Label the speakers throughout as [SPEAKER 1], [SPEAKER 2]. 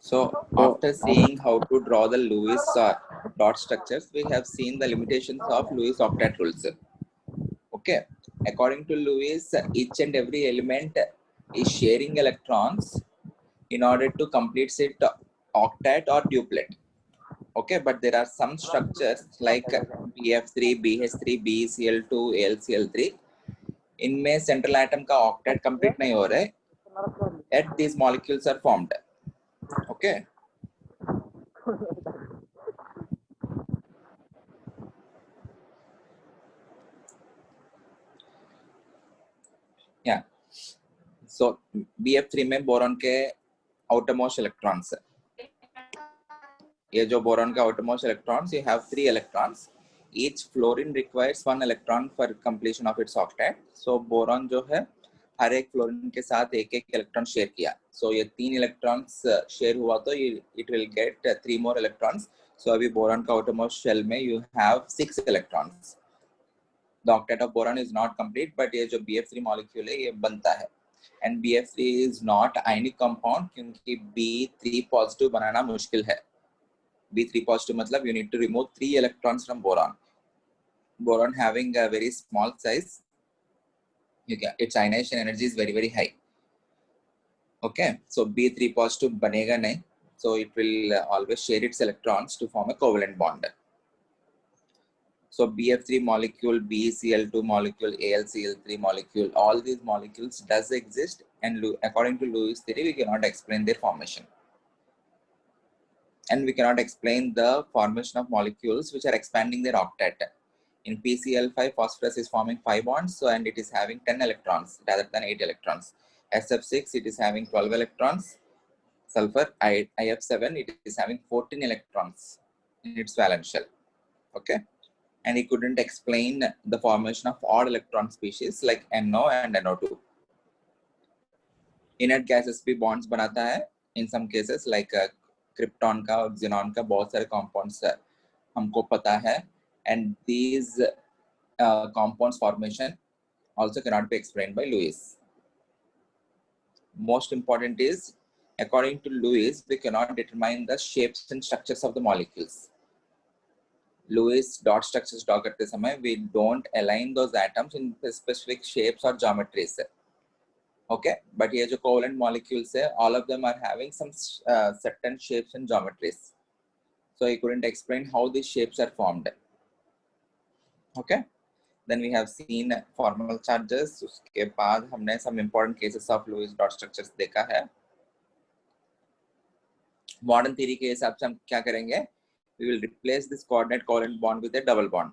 [SPEAKER 1] So after seeing how to draw the Lewis dot structures, we have seen the limitations of Lewis octet rules. Okay, according to Lewis, each and every element is sharing electrons in order to complete it octet or duplet. Okay, but there are some structures like BF3, BH3, BeCl2, AlCl3. इनमें central atom का octet complete नहीं हो रहा है, yet these molecules are formed. Okay. Yeah. So BF3 में boron के outermost electrons है. ये जो बोरॉन का outermost electrons, you have 3 electrons. Each fluorine requires 1 electron for completion of its octet. So boron जो है हर एक फ्लोरीन के साथ एक एक इलेक्ट्रॉन शेयर किया. So ये 3 इलेक्ट्रॉन्स शेयर हुआ तो it will get 3 more electrons. So अभी बोरॉन का outermost shell में you have 6 electrons. The octet of boron is not complete, but ये जो BF3 molecule है ये बनता है. And BF3 is not ionic compound क्योंकि B3 positive बनाना मुश्किल है. B3 positive मतलब you need to remove 3 electrons from boron. Boron having a very small size, its ionization energy is very high. Okay, so B3 positive बनेगा नहीं, so it will always share its electrons to form a covalent bond. So BF3 molecule, BeCl2 molecule, AlCl3 molecule, all these molecules does exist, and according to Lewis theory, we cannot explain their formation. And we cannot explain the formation of molecules which are expanding their octet. In PCl5, phosphorus is forming 5 bonds, so and it is having 10 electrons rather than 8 electrons. SF6, it is having 12 electrons. Sulfur, IF7, it is having 14 electrons in its valence shell. Okay. And he couldn't explain the formation of odd electron species like NO and NO2. Inert gases भी bonds बनाता है. In some cases like krypton का और xenon का बहुत सारे compounds हमको पता है. And these compounds formation also cannot be explained by Lewis. Most important is, according to Lewis, we cannot determine the shapes and structures of the molecules. Lewis dot structures draw करते समय we don't align those atoms in specific shapes or geometries. Okay, but ये जो covalent molecules है, all of them are having some certain shapes and geometries. So he couldn't explain how these shapes are formed. Okay, then we have seen formal charges. उसके बाद हमने some important cases of Lewis dot structures देखा है. Modern theory के हिसाब से हम क्या करेंगे? We will replace this coordinate covalent bond with a double bond.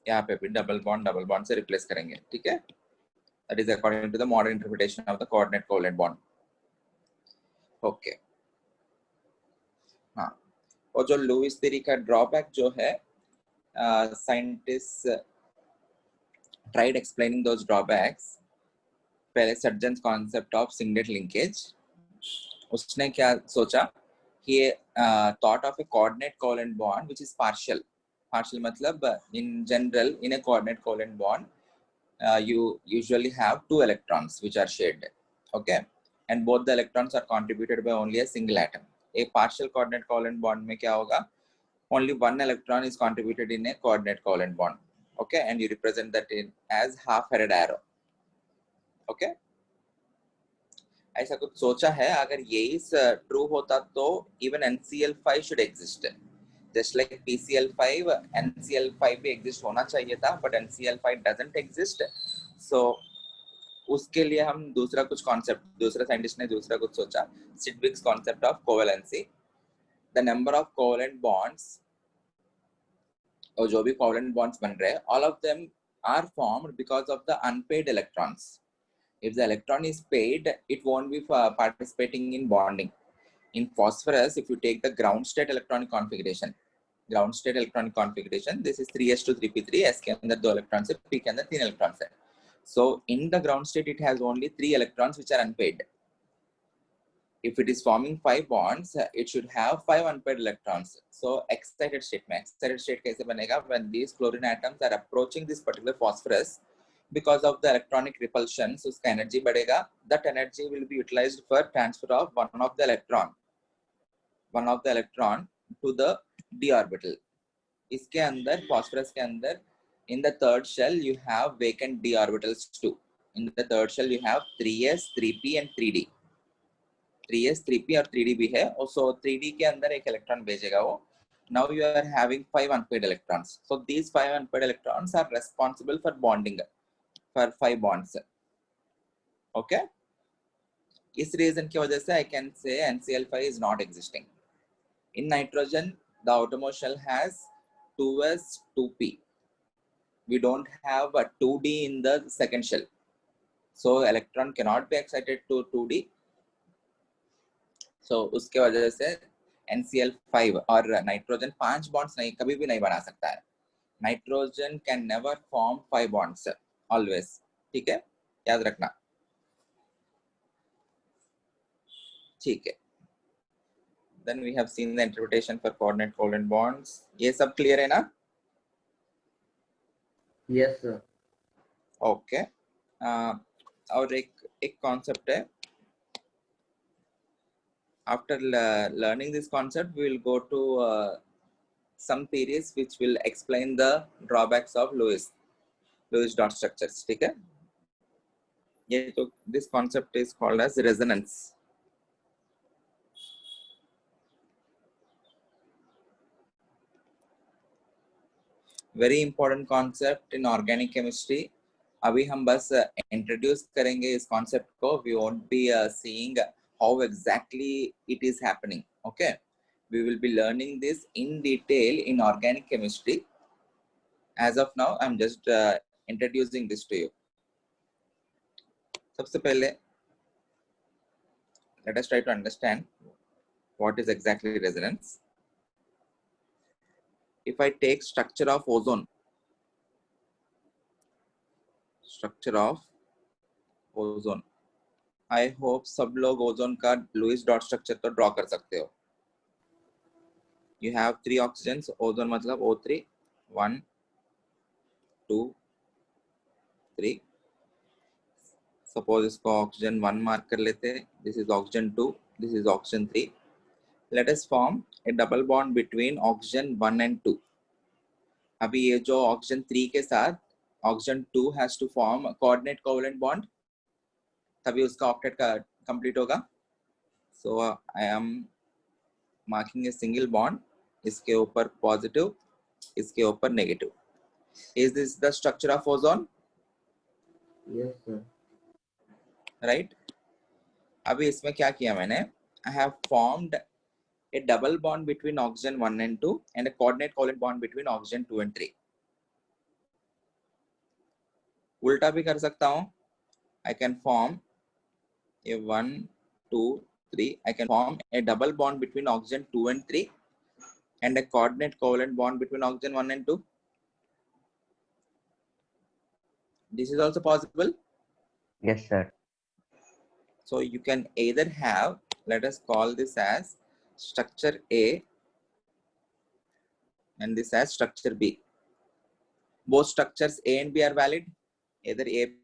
[SPEAKER 1] यहाँ पे भी double bond से replace करेंगे, ठीक है? That is according to the modern interpretation of the coordinate covalent bond. Okay. हाँ. और जो Lewis theory का drawback जो है, scientists tried explaining those drawbacks. पहले Sturgeon's concept of singlet linkage. उसने क्या सोचा? He thought of a coordinate covalent bond which is partial. Partial matlab in general in a coordinate covalent bond you usually have 2 electrons which are shared. Okay, and both the electrons are contributed by only a single atom. A partial coordinate covalent bond में क्या होगा? Only 1 electron is contributed in a coordinate covalent bond. Okay, and you represent that in as half Farad arrow. Okay, ऐसा कुछ सोचा है. अगर यही true होता तो even NCl5 should exist. Just like PCl5, NCl5 भी exist होना चाहिए था, but NCl5 doesn't exist. So उसके लिए हम दूसरा कुछ concept, दूसरा scientist ने दूसरा कुछ सोचा. Sidgwick's concept of covalency. The number of covalent bonds और जो भी covalent bonds बन रहे हैं, all of them are formed because of the unpaired electrons. If the electron is paired, it won't be participating in bonding. In phosphorus, if you take the ground state electronic configuration, this is 3s to 3p3. S के अंदर 2 electrons है, P के अंदर 3 electrons है. So in the ground state, it has only 3 electrons which are unpaired. If it is forming 5 bonds, it should have 5 unpaired electrons. So excited state कैसे बनेगा? When these chlorine atoms are approaching this particular phosphorus, because of the electronic repulsion, so उसका energy बढ़ेगा. That energy will be utilized for transfer of one of the electron. one of the electron to the d orbital. इसके अंदर phosphorus के अंदर in the third shell you have vacant d orbitals too. In the third shell you have 3s, 3p and 3d. 3s, 3p और 3d भी है. Also 3d के अंदर एक electron भेजेगा वो. Now you are having 5 unpaired electrons. So these 5 unpaired electrons are responsible for bonding for 5 bonds. Okay. इस reason की वजह से I can say NCl5 is not existing. In nitrogen, the outermost shell has 2s, 2p. We don't have a 2d in the second shell. So electron cannot be excited to 2d. So उसके वजह से NCl5 और nitrogen 5 bonds नहीं कभी भी नहीं बना सकता है. Nitrogen can never form 5 bonds always. ठीक है, याद रखना. ठीक है. Then we have seen the interpretation for coordinate covalent bonds. ये सब clear है ना?
[SPEAKER 2] Yes sir.
[SPEAKER 1] Okay. और एक concept है. After learning this concept, we will go to some theories which will explain the drawbacks of Lewis dot structures. ठीक है? ये तो this concept is called as resonance. Very important concept in organic chemistry. अभी हम बस introduce करेंगे इस concept को. We won't be seeing how exactly it is happening. Okay, we will be learning this in detail in organic chemistry. As of now, I'm just introducing this to you. सबसे पहले, let us try to understand what is exactly resonance. If I take structure of ozone, I hope सब लोग ozone का Lewis dot structure तो draw कर सकते हो. You have 3 oxygens. Ozone मतलब O3, 1, 2, 3. Suppose इसको ऑक्सीजन 1 मार्क कर लेते हैं. This is oxygen 2. This is oxygen 3. Let us form a double bond between oxygen 1 and 2. अभी ये जो oxygen 3 के साथ oxygen 2 has to form a coordinate covalent bond. तभी उसका octet का complete होगा. So I am marking a single bond. इसके ऊपर positive, इसके ऊपर negative. Is this the structure of ozone?
[SPEAKER 2] Yes sir.
[SPEAKER 1] Right? अभी इसमें क्या किया मैंने? I have formed a double bond between oxygen 1 and 2 and a coordinate covalent bond between oxygen 2 and 3. उल्टा भी कर सकता हूँ. I can form a 1, 2, 3. I can form a double bond between oxygen 2 and 3 and a coordinate covalent bond between oxygen 1 and 2. This is also possible.
[SPEAKER 2] Yes sir.
[SPEAKER 1] So you can either have, let us call this as structure A and this as structure B. Both structures A and B are valid. Either A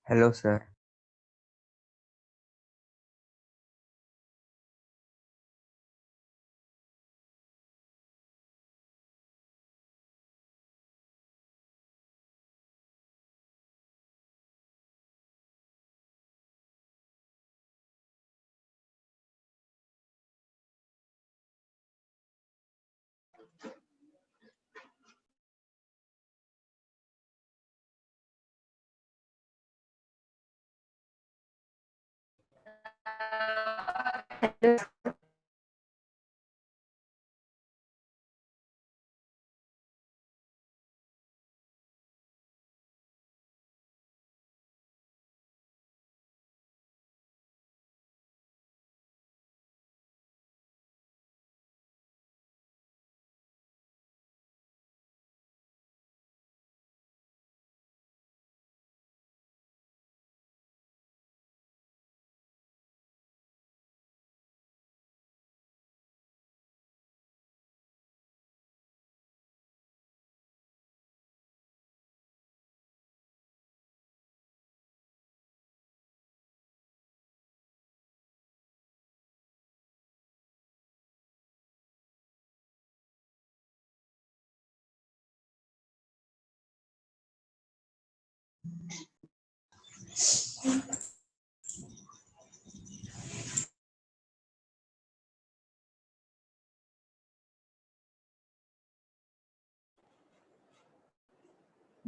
[SPEAKER 2] Hello, sir.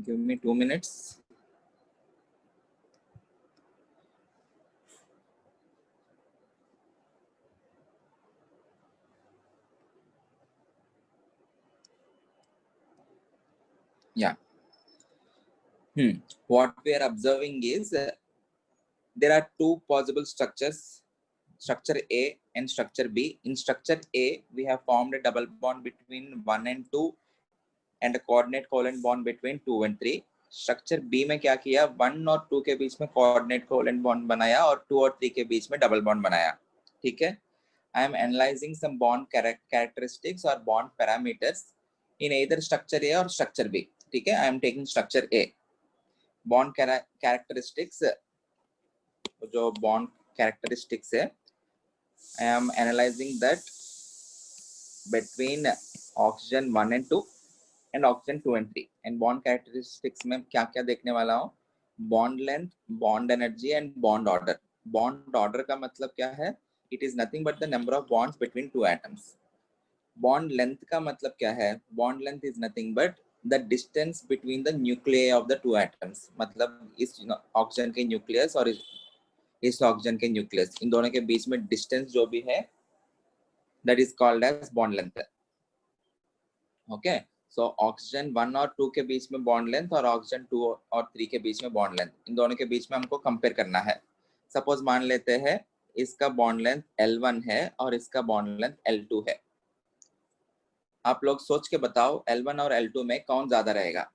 [SPEAKER 1] Give me 2 minutes. Yeah. What we are observing is there are two possible structures, structure A and structure B. In structure A, we have formed a double bond between 1 and 2 and a coordinate covalent bond between 2 and 3. Structure B में क्या किया, 1 और 2 के बीच में coordinate covalent bond बनाया और 2 और 3 के बीच में डबल बॉन्ड बनाया. ठीक है. I am analyzing some bond characteristics or bond parameters in either structure A or structure B. ठीक है. I am taking structure A. Bond characteristics, जो bond characteristics है, I am analyzing that between oxygen 1 and 2 and oxygen 2 and 3. And bond characteristics में क्या क्या देखने वाला हूँ, bond length, bond energy and bond order. Bond order का मतलब क्या है, it is nothing but the number of bonds between two atoms. Bond length का मतलब क्या है, bond length is nothing but the distance between the nuclei of the two atoms. मतलब इस ऑक्सीजन के न्यूक्लियस और इस ऑक्सीजन के न्यूक्लियस, इन दोनों के बीच में डिस्टेंस जो भी है, that is called as bond length. Okay. So oxygen 1 और 2 के बीच में बॉन्ड लेंथ और ऑक्सीजन 2 और 3 के बीच में बॉन्ड लेंथ, इन दोनों के बीच में हमको कंपेयर करना है. सपोज मान लेते हैं इसका बॉन्ड लेंथ L1 है और इसका बॉन्ड लेंथ L2 है. आप लोग सोच के बताओ L1 और L2 में कौन ज्यादा रहेगा.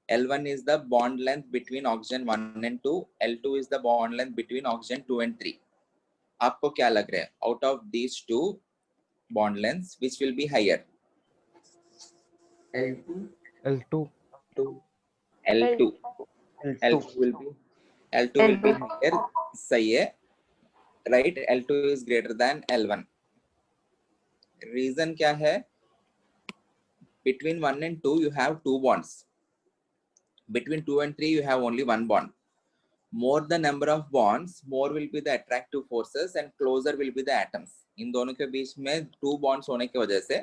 [SPEAKER 1] L1 is the bond length between oxygen 1 and 2. L2 is the bond length between oxygen 2 and 3. आपको क्या लग रहा है, out of these two bond lengths which will be higher?
[SPEAKER 2] L2.
[SPEAKER 3] L2.
[SPEAKER 1] L2. L2 will be higher. सही है, right? L2 is greater than L1. Reason क्या है, between 1 and 2 you have two bonds, between 2 and 3 you have only one bond. More the number of bonds, more will be the attractive forces and closer will be the atoms. इन दोनों के बीच में two bonds होने की वजह से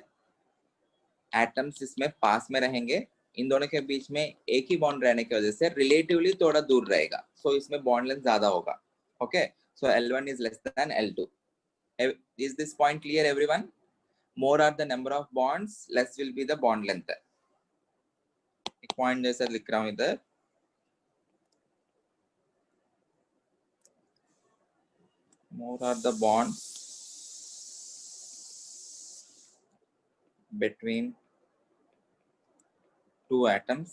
[SPEAKER 1] atoms इसमें पास में रहेंगे, इन दोनों के बीच में एक ही बॉन्ड रहने की वजह से रिलेटिवली थोड़ा दूर रहेगा, सो इसमें बॉन्ड लेंथ ज्यादा होगा. Okay, so L1 is less than L2. Is this point clear everyone? More are the number of bonds, less will be the bond length. एक पॉइंट जैसा लिख रहा हूं इधर. More are the bonds between two atoms,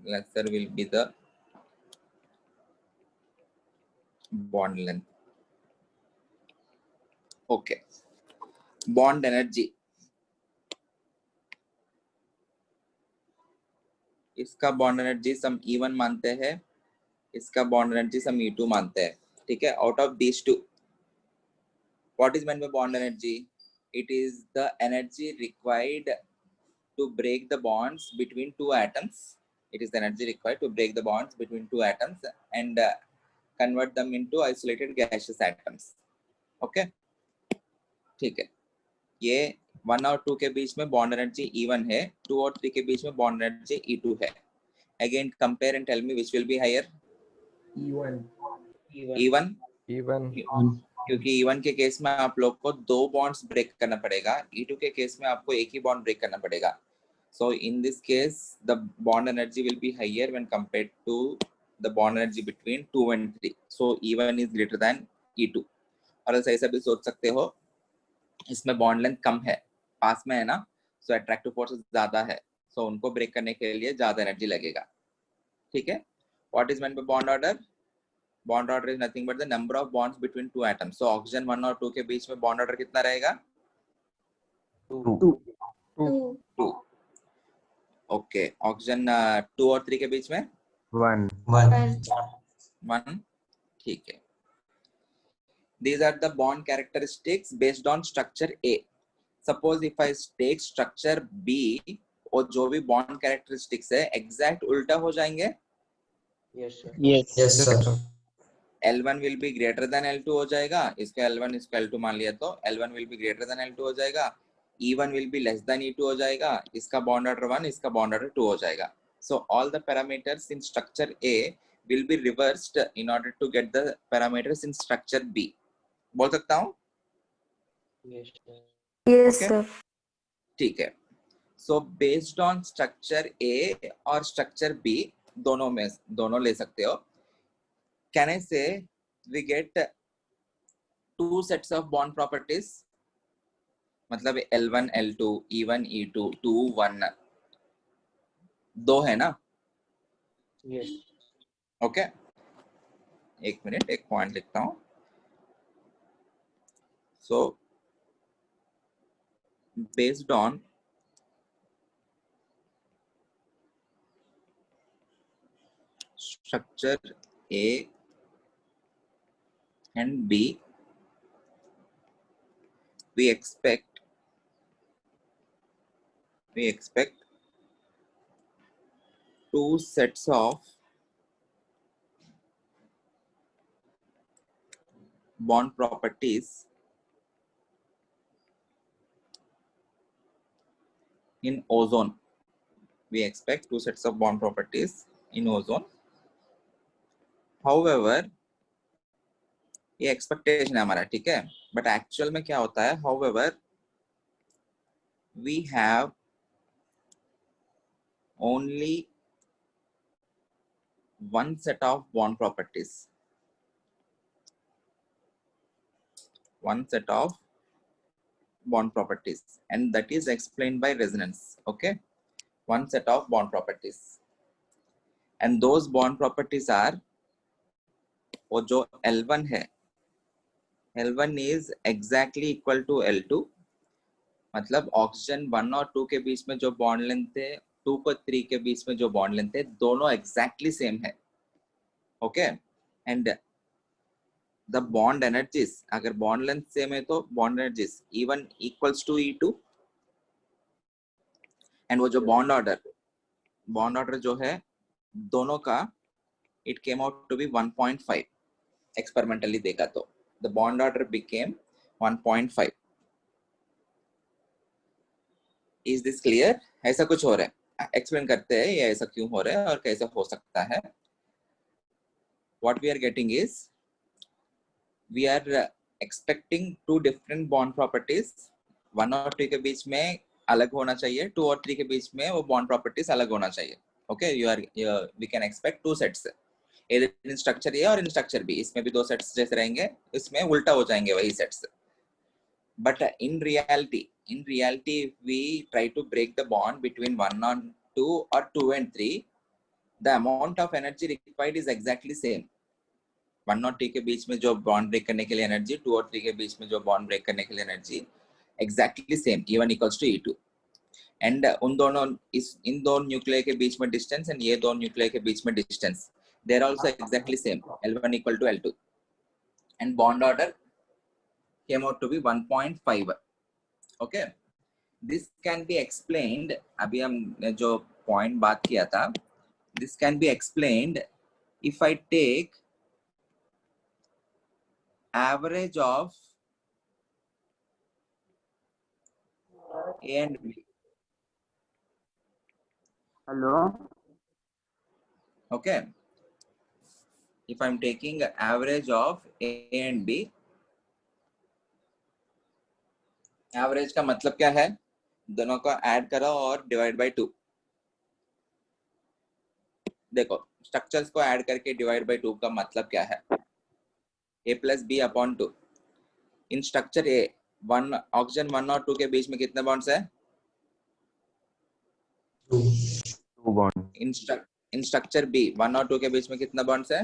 [SPEAKER 1] lesser will be the bond length. Okay. Bond energy. इसका bond energy सम E1 मानते हैं, इसका बॉन्ड एनर्जी सम E2 मानते हैं, ठीक है. Out of these two, what is meant by bond energy? It is the energy required to break the bonds between two atoms. It is the energy required to break the bonds between two atoms and convert them into isolated gaseous atoms. Okay, ठीक है. ये 1 और 2 के बीच में bond energy E1 है, 2 और 3 के बीच में बॉन्ड एनर्जी E2 है. Again, compare and tell me which will be higher.
[SPEAKER 2] E1.
[SPEAKER 1] E1.
[SPEAKER 3] E1.
[SPEAKER 1] क्योंकि E1 के केस में आप लोग को 2 बॉन्ड्स ब्रेक करना पड़ेगा, E2 के केस में आपको एक ही बॉन्ड ब्रेक करना पड़ेगा. So in this case, the bond energy will be higher when compared to the bond energy between 2 and 3. So E1 is greater than E2. और ऐसा भी सोच सकते हो, इसमें बॉन्ड लेंथ कम है, पास में है ना, so attractive force ज्यादा है, so उनको ब्रेक करने के लिए ज्यादा एनर्जी लगेगा. ठीक है. What is meant by bond order? Bond order is nothing but the number of bonds between two atoms. So oxygen 1 और 2 के बीच में bond order कितना रहेगा? 2. Okay. Oxygen 2 और 3 के बीच में 1. ठीक है. These are the bond characteristics based on structure A. Suppose if I take structure B, और जो भी bond characteristics है exact उल्टा हो जाएंगे.
[SPEAKER 3] Yes, sir.
[SPEAKER 1] L1 will be greater than L2 हो जाएगा, इसका L1 इसका L2 मान लिया तो L1 will be greater than L2 हो जाएगा, E1 will be less than E2 हो जाएगा, इसका bond order 1, इसका bond order 2 हो जाएगा. So all the parameters in structure A will be reversed in order to get the parameters in structure B. बोल सकता हूँ?
[SPEAKER 4] Yes,
[SPEAKER 1] Okay?
[SPEAKER 4] sir.
[SPEAKER 1] ठीक है. So based on structure A और structure B, दोनों ले सकते हो. Can I say we get 2 sets of bond properties? मतलब L1, L2, E1, E2, 2, 1, 2 है ना?
[SPEAKER 2] Yes.
[SPEAKER 1] Okay. एक मिनट, एक पॉइंट लिखता हूँ. So based on structure A and B, we expect 2 sets of bond properties in ozone. We expect 2 sets of bond properties in ozone. However, ये expectation है हमारा, ठीक है, बट एक्चुअल में क्या होता है? However, we have only one set of bond properties. One set of bond properties, and that is explained by resonance. Okay, one set of bond properties, and those bond properties are, वो जो L1 है, L1 is exactly equal to L2. मतलब oxygen 1 और 2 के बीच में जो bond length है, 2 और 3 के बीच में जो बॉन्ड लेंथ है, दोनों exactly सेम है. Okay, and the bond energies, अगर बॉन्ड लेंथ सेम है तो bond energies E1 equals to E2, and वो जो बॉन्ड ऑर्डर जो है दोनों का, it came out to be 1.5. Experimentally देखा तो the bond order became 1.5. Is this clear? ऐसा कुछ हो रहा है, एक्सप्लेन करते हैं ये ऐसा क्यों हो रहा है और कैसे हो सकता है. What we are getting is, we are expecting 2 different bond properties. 1 और 2 के बीच में अलग होना चाहिए, 2 और 3 के बीच में वो बॉन्ड प्रॉपर्टीज अलग होना चाहिए. Okay, we can expect 2 sets, in structure A और इन स्ट्रक्चर बी. इसमें भी 2 सेट्स जैसे रहेंगे, इसमें उल्टा हो जाएंगे वही sets. But in reality, if we try to break the bond between 1 and 2 or 2 and 3, the amount of energy required is exactly same. 1 और 3 के बीच में जो bond break करने के लिए energy, 2 और 3 के बीच में जो bond break करने के लिए energy, exactly same. E1 equals to E2. And उन दोनों इन दोनों न्यूक्लियर के बीच में डिस्टेंस एंड ये दोनों न्यूक्लियर के बीच में distance, they are also exactly same, L1 equal to L2, and bond order came out to be 1.5. okay, this can be explained, अभी हमने जो point बात किया था, this can be explained if I take average of A and B.
[SPEAKER 4] Hello.
[SPEAKER 1] Okay, if I'm taking average of A and B, average का मतलब क्या है, दोनों को ऐड करो और डिवाइड बाय 2. देखो स्ट्रक्चर्स को ऐड करके डिवाइड बाय 2 का मतलब क्या है, A plus B upon 2. In structure A oxygen 1 और 2 के बीच में कितने बॉन्ड्स है,
[SPEAKER 3] 2 bond.
[SPEAKER 1] इन स्ट्रक्चर बी 1 और 2 के बीच में कितने बॉन्ड्स है,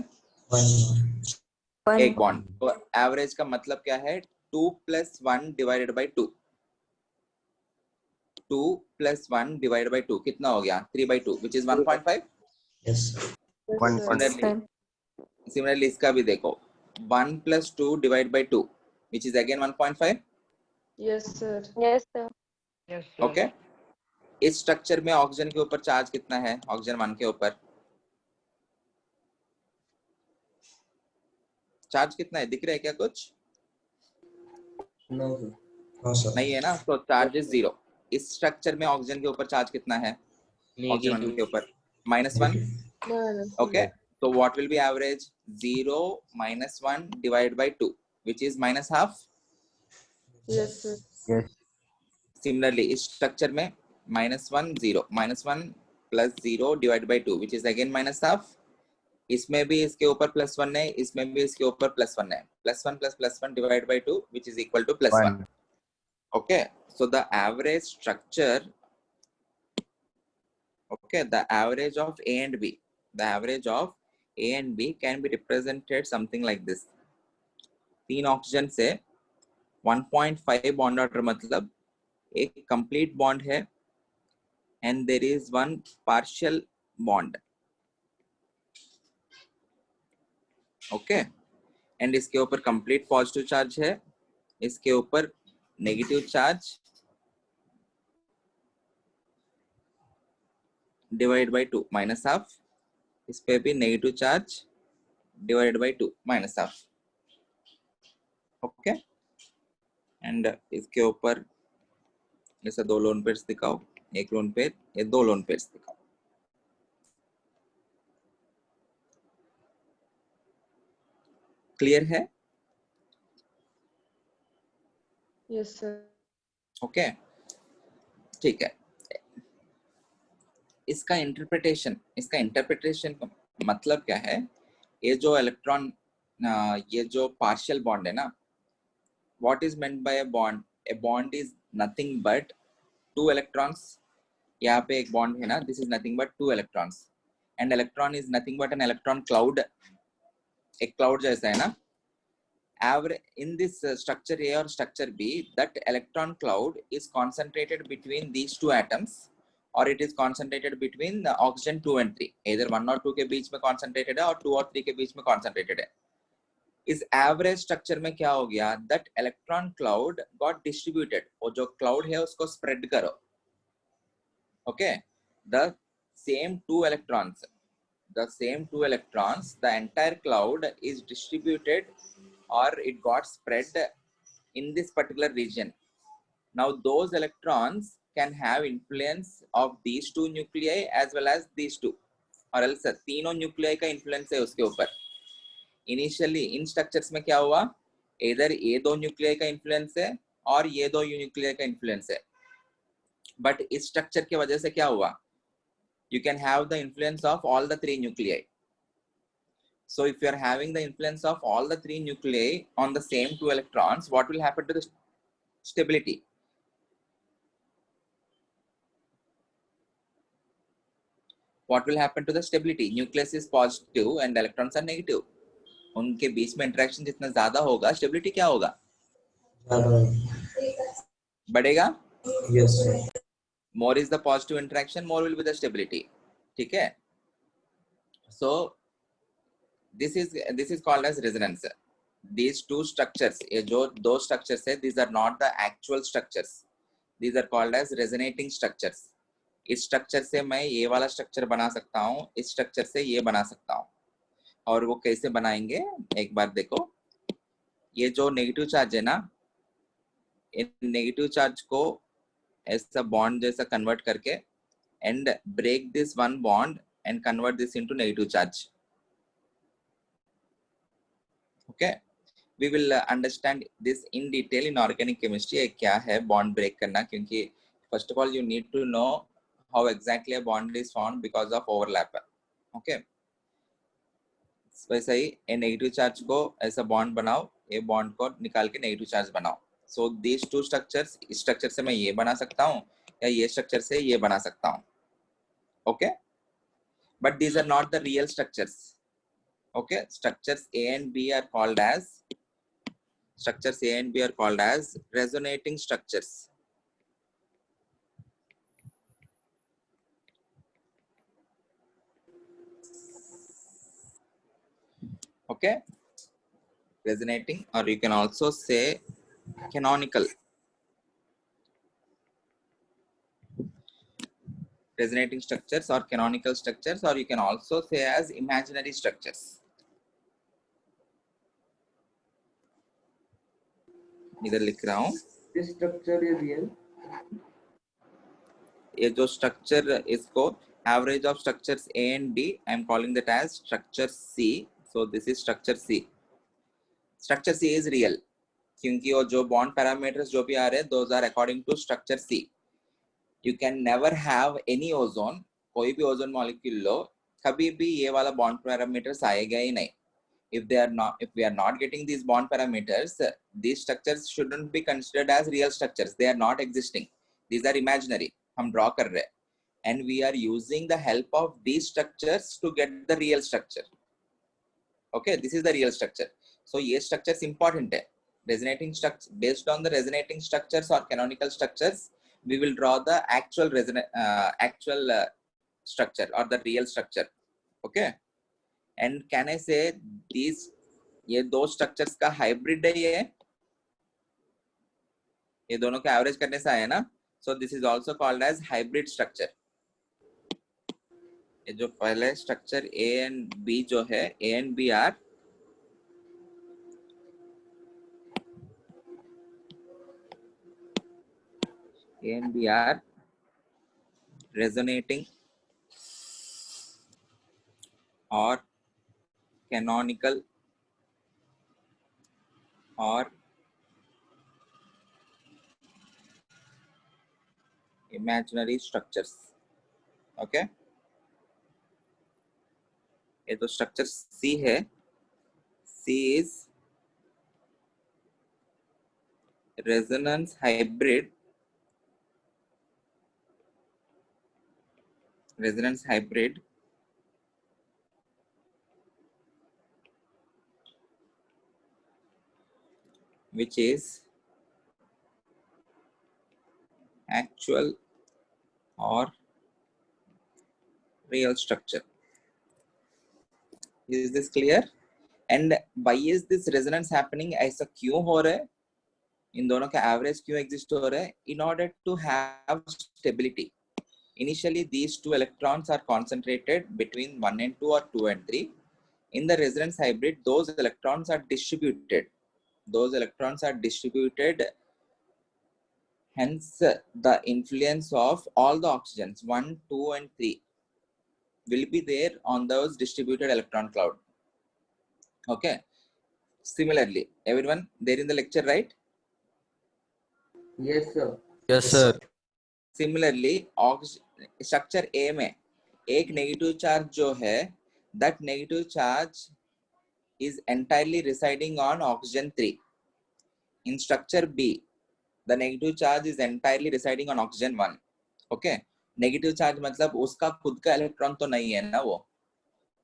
[SPEAKER 1] 1 बॉन्ड. तो एवरेज का मतलब क्या है, 2 plus 1 divided by 2. 2 plus 1 divided by 2 कितना हो गया, 3/2 which is 1.5.
[SPEAKER 2] Yes.
[SPEAKER 3] 1.5.
[SPEAKER 1] Similarly इसका भी देखो, 1 plus 2 divided by 2 which is again 1.5.
[SPEAKER 5] Yes, sir.
[SPEAKER 4] Yes, sir.
[SPEAKER 5] Yes, sir.
[SPEAKER 1] okay, इस स्ट्रक्चर में ऑक्सीजन के ऊपर चार्ज कितना है, ऑक्सीजन 1 के ऊपर चार्ज कितना है, दिख रहा है क्या कुछ,
[SPEAKER 2] No, sir. No, sir.
[SPEAKER 1] नहीं है ना, तो चार्ज इज 0. इस स्ट्रक्चर में ऑक्सीजन के ऊपर चार्ज कितना है, ऑक्सीजन 1 के ऊपर -1.
[SPEAKER 5] No, no.
[SPEAKER 1] okay, so what will be average, 0 minus 1 divided by 2 which is -half.
[SPEAKER 5] Yes, sir.
[SPEAKER 3] Yes.
[SPEAKER 1] Similarly इस स्ट्रक्चर में -1 0 -1 plus 0 divided by 2 which is again -half. इसमें भी इसके ऊपर +1 है, इसमें भी इसके ऊपर +1 है, +1 plus +1 divided by 2 which is equal to +1. okay, so the average structure, okay, the average of A and B, the average of A and B can be represented something like this. 3 oxygen से 1.5 bond order मतलब एक complete bond है and there is one partial bond. okay, and इसके ऊपर complete positive charge है, इसके ऊपर negative charge divide by 2 -half. इस पे भी negative charge divide by 2 -half. Okay, and इसके ऊपर ऐसा 2 लोन पेयर्स दिखाओ, एक लोन पेयर, ये 2 लोन पेयर्स दिखाओ. क्लियर है,
[SPEAKER 5] Yes, sir.
[SPEAKER 1] ओके ठीक है. इसका इंटरप्रिटेशन का मतलब क्या है, ये जो इलेक्ट्रॉन, ये जो पार्शियल बॉन्ड है ना, what is meant by a bond, a bond is nothing but 2 electrons. यहाँ पे एक बॉन्ड है ना, this is nothing but 2 electrons, and electron is nothing but an electron cloud, एक क्लाउड जैसा है ना. Average in this structure A or structure B, that electron cloud is concentrated between these 2 atoms, or it is concentrated between the oxygen 2 and 3. Either 1 और 2 के बीच में concentrated है और 2 और 3 के बीच में concentrated है. इस average structure में क्या हो गया, that electron cloud got distributed. वो जो cloud है उसको spread करो. okay, the same 2 electrons, the entire cloud is distributed or it got spread in this particular region. Now those electrons can have influence of these 2 nuclei as well as these 2, or else तीनों nuclei का influence है उसके ऊपर. Initially इन structures में क्या हुआ, either ये 2 nuclei का influence है और ये 2 nuclei का influence है, but इस structure के वजह से क्या हुआ, you can have the influence of all the 3 nuclei. So if you are having the influence of all the 3 nuclei on the same 2 electrons, what will happen to the stability? What will happen to the stability? Nucleus is positive and electrons are negative. उनके बीच में interaction जितना ज़्यादा होगा, stability क्या होगा, बढ़ेगा.
[SPEAKER 2] Yes, sir.
[SPEAKER 1] more is the positive interaction, more will be the stability. ठीक है? So this is called as resonance. These two structures, ये जो दो structures है, these are not the actual structures. These are called as resonating structures. इस structure से मैं ये वाला structure बना सकता हूँ, इस structure से ये बना सकता हूँ. और वो कैसे बनाएंगे एक बार देखो. ये जो नेगेटिव चार्ज है ना, इन नेगेटिव चार्ज को ऐसा बॉन्ड जैसा कन्वर्ट करके and break this one bond and convert this into negative charge. Okay, we will understand this in detail in organic chemistry. क्या है बॉन्ड ब्रेक करना, क्योंकि first of all you need to know how exactly a bond is formed because of overlap. Okay, वैसे ही ए negative charge को ऐसा bond बनाओ, ये बॉन्ड को निकाल के नेगेटिव चार्ज बनाओ. सो दीज टू स्ट्रक्चर्स, इस स्ट्रक्चर से मैं ये बना सकता हूँ या ये स्ट्रक्चर से ये बना सकता हूँ. Okay, but these are not the real structures. Okay, structures A and B are called as resonating structures. Okay, resonating, or you can also say canonical. Resonating structures or canonical structures, or you can also say as imaginary structures. इधर लिख रहा हूँ.
[SPEAKER 2] This structure is real.
[SPEAKER 1] ये जो structure, इसको average of structures A and D, I am calling that as structure C. So this is structure C. Structure C is real, क्योंकि वो जो bond parameters जो भी आ रहे हैं, those are according to structure C. You can never have any ozone, कोई भी ozone molecule लो, कभी भी ये वाला bond parameters आएगा ही नहीं. If we are not getting these bond parameters, these structures shouldn't be considered as real structures. They are not existing. These are imaginary. हम draw कर रहे हैं, and we are using the help of these structures to get the real structure. Okay, this is the real structure. So ये structures important है. Resonating structure, based on the resonating structures or canonical structures, we will draw the actual structure or the real structure. Okay, and can I say these, ये दो structures का hybrid है, ये दोनों के average करने से आया ना. So this is also called as hybrid structure. ये जो पहले structure A and B जो है, A and B are resonating or canonical or imaginary structures. Okay, ये तो structure C है. C is resonance hybrid. Which is actual or real structure. Is this clear? And why is this resonance happening? ऐसा क्यों हो रहा है? इन दोनों का average क्यों exist हो रहा है? In order to have stability. Initially, these two electrons are concentrated between 1 and 2 or 2 and 3. In the resonance hybrid, those electrons are distributed. Hence, the influence of all the oxygens 1, 2, and 3 will be there on those distributed electron cloud. Okay. Similarly, everyone there in the lecture, right?
[SPEAKER 2] Yes, sir.
[SPEAKER 3] Yes, sir.
[SPEAKER 1] Similarly, structure A में एक negative charge जो है, that negative charge is entirely residing on oxygen 3. In structure B, the negative charge is entirely residing on oxygen 1. Okay, negative charge मतलब उसका खुद का electron तो नहीं है ना वो.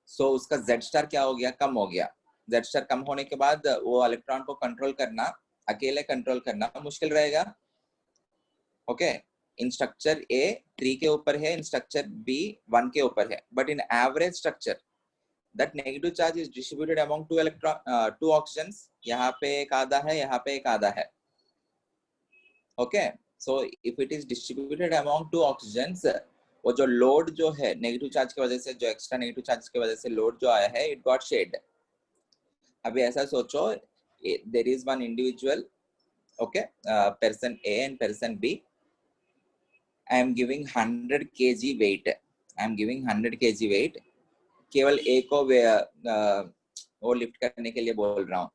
[SPEAKER 1] So उसका Z स्टार क्या हो गया, कम हो गया. Z स्टार कम होने के बाद वो इलेक्ट्रॉन को कंट्रोल करना, अकेले कंट्रोल करना मुश्किल रहेगा. Okay, इन स्ट्रक्चर ए 3 के ऊपर है, इन स्ट्रक्चर बी 1 के ऊपर है, but in average structure that negative charge is distributed among two oxygens. यहाँ पे एक आधा है, यहाँ पे एक आधा है. Okay, so if it is distributed among two oxygens, वो जो लोड जो है नेगेटिव चार्ज की वजह से, जो एक्स्ट्रा नेगेटिव चार्ज की वजह से लोड जो आया है, इट गॉट शेड. अभी ऐसा सोचो, there is one individual, okay, person A and person B. I am giving 100 kg weight. I am giving 100 kg weight. केवल ए को वो लिफ्ट करने के लिए बोल रहा हूँ.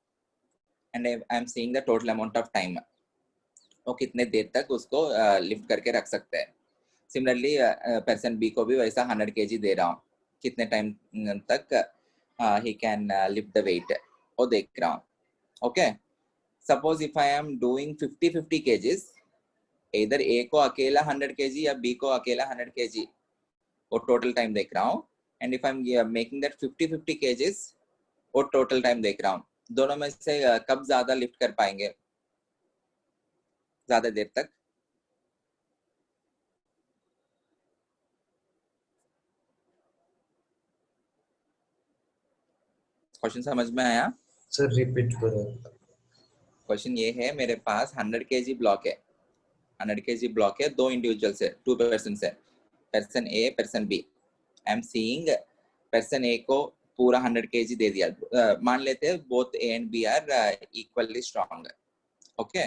[SPEAKER 1] And I am seeing the total amount of time. वो कितने देर तक उसको लिफ्ट करके रख सकते हैं. Similarly, पर्सन बी को भी वैसा 100 kg दे रहा हूँ. कितने टाइम तक he can lift the weight, वो देख रहा हूँ. Okay. Suppose if I am doing 50 kgs, इधर ए को अकेला 100 kg या बी को अकेला 100 kg, वो टोटल टाइम देख रहा हूँ. And if I am making that 50 kgs, वो टोटल टाइम देख रहा हूँ. दोनों में से कब ज्यादा लिफ्ट कर पाएंगे, ज्यादा देर तक? क्वेश्चन समझ में आया?
[SPEAKER 2] सर रिपीट करो.
[SPEAKER 1] क्वेश्चन ये है, मेरे पास 100 kg ब्लॉक है. 100 kg ब्लॉक है, 2 इंडिविजुअल से, 2 पर्सन से, person A person B. I am seeing person A को पूरा 100 kg दे दिया. मान लेते हैं both A and B are equally strong. Okay,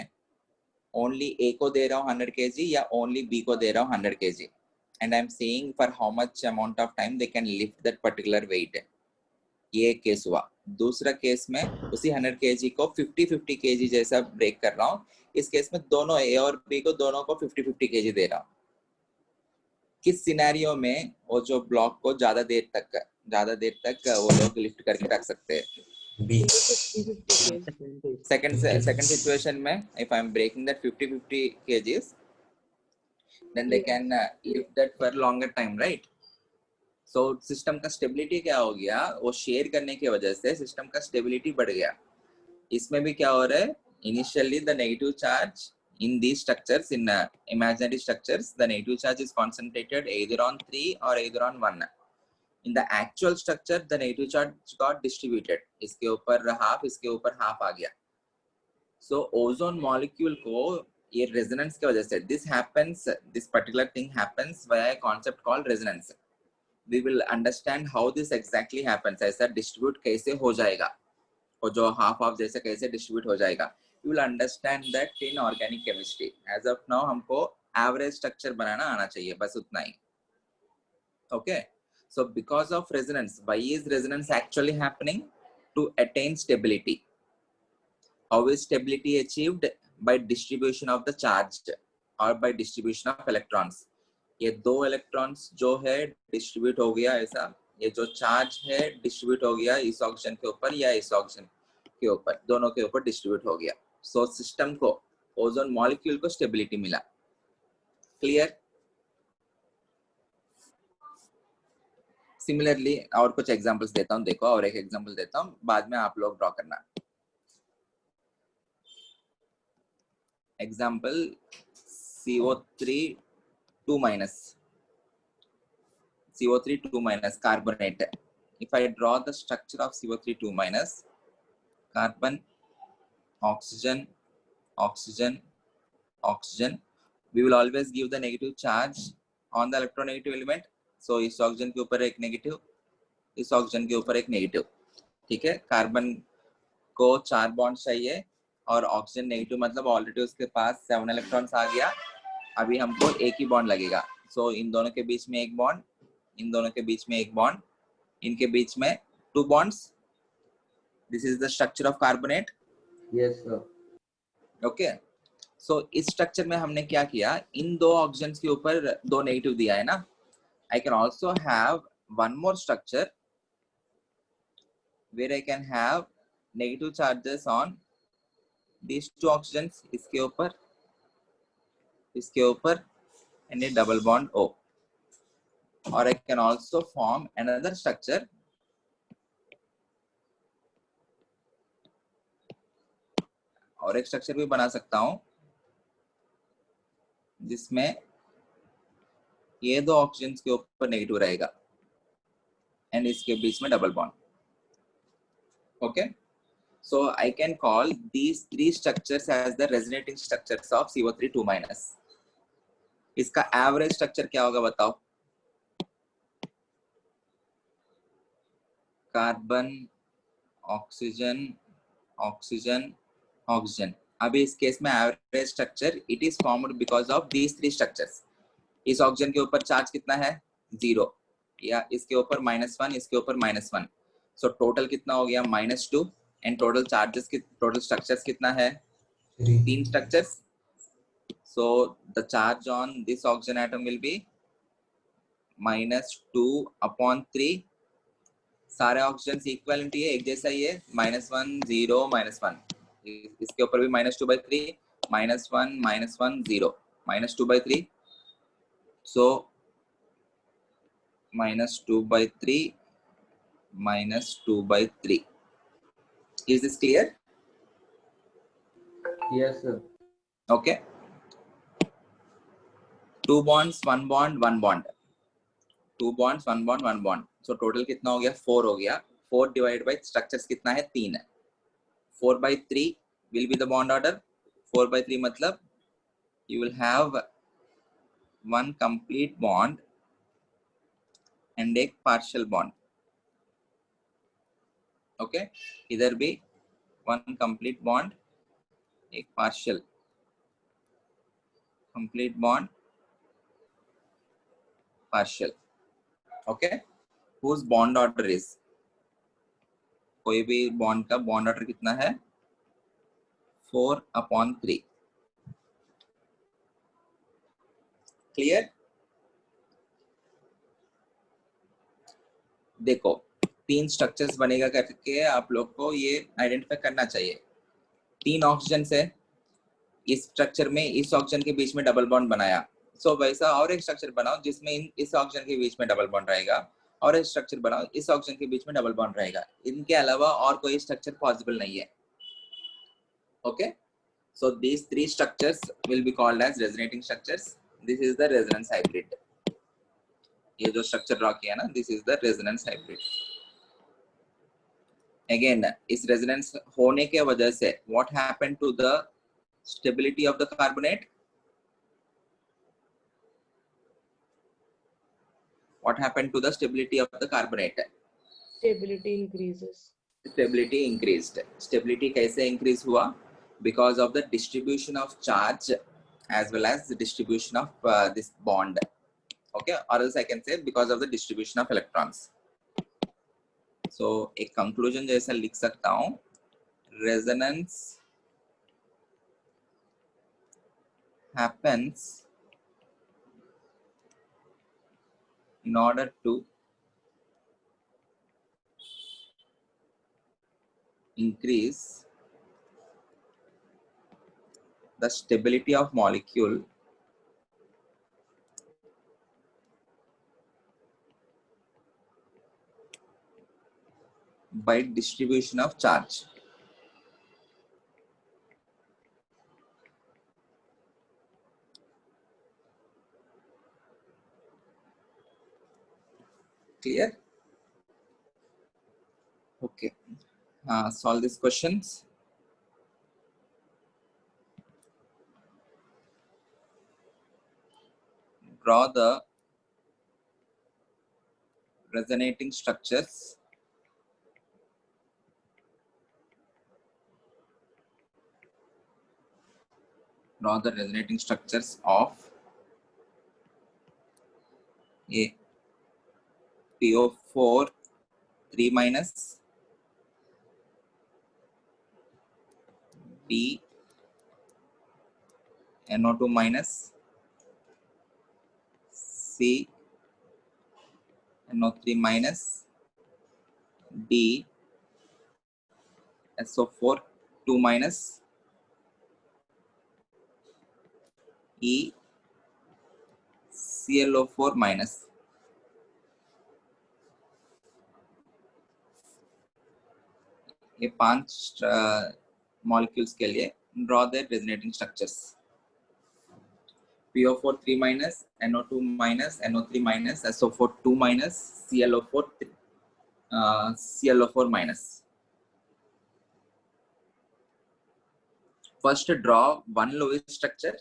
[SPEAKER 1] only A को दे रहा हूँ 100 kg या ओनली बी को दे रहा हूँ 100 kg. And I am seeing for how much amount of time they can lift that particular weight. ये एक केस हुआ. दूसरा केस में उसी 100 kg को 50 kg जैसा ब्रेक कर रहा हूँ. इस केस में दोनों ए और बी को, दोनों को 50 kg दे रहा हूँ. किस सिनेरियो में वो जो ब्लॉक को ज्यादा देर तक वो लोग लिफ्ट करके रख सकते हैं?
[SPEAKER 2] बी.
[SPEAKER 5] 50-50
[SPEAKER 1] सेकंड सिचुएशन में, if I am breaking that 50 kgs, then they can lift that for longer time, right? So system का स्टेबिलिटी क्या हो गया, वो शेयर करने की वजह से सिस्टम का स्टेबिलिटी बढ़ गया. इसमें भी क्या हो रहा है, initially the negative charge in these structures, in imaginary structures, the negative charge is concentrated either on 3 or either on 1. In the actual structure, the negative charge got distributed. इसके ऊपर half, इसके ऊपर half आ गया. So ozone molecule को ये resonance की वजह से, this particular thing happens via a concept called resonance. We will understand how this exactly happens. ऐसा distribute कैसे हो जाएगा, और जो half जैसे कैसे distribute हो जाएगा. You will understand that in organic chemistry. As of now, हमको average structure बनाना आना चाहिए, बस उतना ही. Okay. So because of resonance, why is resonance actually happening? To attain stability. How is stability achieved? By distribution of the charge or by distribution of electrons. ये 2 electrons जो है distribute हो गया ऐसा, ये जो charge है distribute हो गया इस ऑक्सीजन के ऊपर या इस ऑक्सीजन के ऊपर, दोनों के ऊपर distribute हो गया. So सिस्टम को, ओजोन मॉलिक्यूल को स्टेबिलिटी मिला. क्लियर? सिमिलरली और कुछ एग्जांपल्स देता हूं, देखो, और एक एग्जांपल देता हूं, बाद में आप लोग ड्रॉ करना. Example CO3 2- CO3 2- carbonate. If I draw the structure of CO3 2- carbon, oxygen, oxygen, oxygen, we will always give the negative charge on the electronegative element. So इस ऑक्सीजन के ऊपर एक नेगेटिव, इस ऑक्सीजन के ऊपर एक negative. ठीक है, कार्बन को 4 बॉन्ड चाहिए और ऑक्सीजन नेगेटिव, मतलब ऑलरेडी उसके पास 7 इलेक्ट्रॉन्स आ गया. अभी हमको एक ही बॉन्ड लगेगा. सो इन दोनों के बीच में एक बॉन्ड, इन दोनों के बीच में एक बॉन्ड, इनके बीच में 2 bonds. This is the structure of carbonate.
[SPEAKER 2] Yes sir.
[SPEAKER 1] Okay, so इस स्ट्रक्चर में हमने क्या किया, इन 2 ऑक्सीजन के ऊपर 2 नेगेटिव दिया है ना. I can also have one more structure where I can have negative charges on these 2 oxygens, इसके ऊपर and a double bond O. Or I can also form another structure और एक स्ट्रक्चर भी बना सकता हूं जिसमें ये दो ऑक्सीजन के ऊपर नेगेटिव रहेगा एंड इसके बीच में double bond. Okay, so I can call these three structures as the resonating structures of CO3 2 minus. इसका एवरेज स्ट्रक्चर क्या होगा बताओ? Carbon, oxygen, oxygen, oxygen. अभी इस केस में average structure it is formed because of these three structures. इस oxygen के ऊपर चार्ज कितना है? 0. या इसके ऊपर -1, इसके ऊपर -1. सो टोटल कितना हो गया? -2. एंड टोटल चार्जेस की टोटल स्ट्रक्चर्स कितना है? 3 structures. So the charge on this oxygen atom will be -2/3. सारे ऑक्सीजन इक्विवेलेंट है, एक जैसा ही है. -1 0 -1. इसके ऊपर भी -2/3, -1 -1 0, -2/3. So -2/3 -2/3. Is this clear?
[SPEAKER 2] Yes, sir.
[SPEAKER 1] Okay. 2 bonds, 1 bond, 1 bond. 2 bonds, 1 bond, 1 bond. So total कितना हो गया? 4 हो गया. 4 divided by structures कितना है? 3 है. 4/3 will be the bond order. 4/3 मतलब you will have one complete bond and एक partial bond. Okay, इधर भी one complete bond, एक partial. Complete bond, partial. Okay, whose bond order is? कोई भी bond का bond order कितना है? 4/3. Clear? देखो 3 स्ट्रक्चर्स बनेगा करके आप लोग को ये आइडेंटिफाई करना चाहिए. 3 ऑक्सीजन से इस स्ट्रक्चर में इस ऑक्सीजन के बीच में डबल बॉन्ड बनाया. सो वैसा और एक स्ट्रक्चर बनाओ जिसमें इस ऑक्सीजन के बीच में डबल बॉन्ड रहेगा, और एक स्ट्रक्चर बनाओ इस ऑक्सीजन के बीच में डबल बॉन्ड रहेगा. इनके अलावा और कोई स्ट्रक्चर पॉसिबल नहीं है. Okay, so these 3 structures will be called as resonating structures. This is the resonance hybrid. ये जो स्ट्रक्चर ड्रॉ किया ना, this is the resonance hybrid. Again इस रेजोनेंस होने के वजह से what happened to the stability of the carbonate? What happened to the stability of the carbonate?
[SPEAKER 5] Stability increases.
[SPEAKER 1] Stability increased. Stability कैसे increase हुआ? Because of the distribution of charge as well as the distribution of this bond. Okay, or else I can say because of the distribution of electrons. So एक conclusion जैसा लिख सकता हूँ, resonance happens in order to increase the stability of molecule by distribution of charge. Clear? Okay. Solve these questions. Draw the resonating structures of a PO4 3 minus, B NO2 minus, C NO3 minus, D SO4 2 minus, E ClO4 minus. ये 5 molecules के लिए draw the resonating structures. PO4 3 minus, NO2 minus, NO3 minus, SO4 2 minus, ClO4 ClO4 minus. First draw one Lewis structure,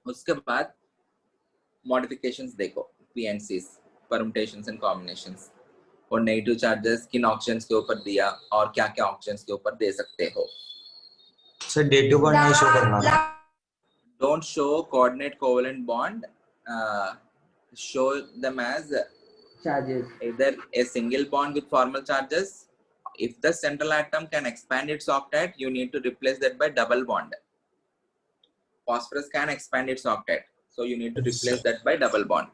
[SPEAKER 1] उसके बाद modifications देखो, P and C's, permutations and combinations, और negative charges किन oxygen के ऊपर दिया और क्या क्या ऑक्सीजन के ऊपर दे सकते हो.
[SPEAKER 2] सर डे टू बॉन्ड नहीं शो करना ना.
[SPEAKER 1] Don't show coordinate covalent bond. Show them as
[SPEAKER 2] charges.
[SPEAKER 1] either a single bond with formal charges. If the central atom can expand its octet, you need to replace that by double bond. Phosphorus can expand its octet, so you need to replace that by double bond.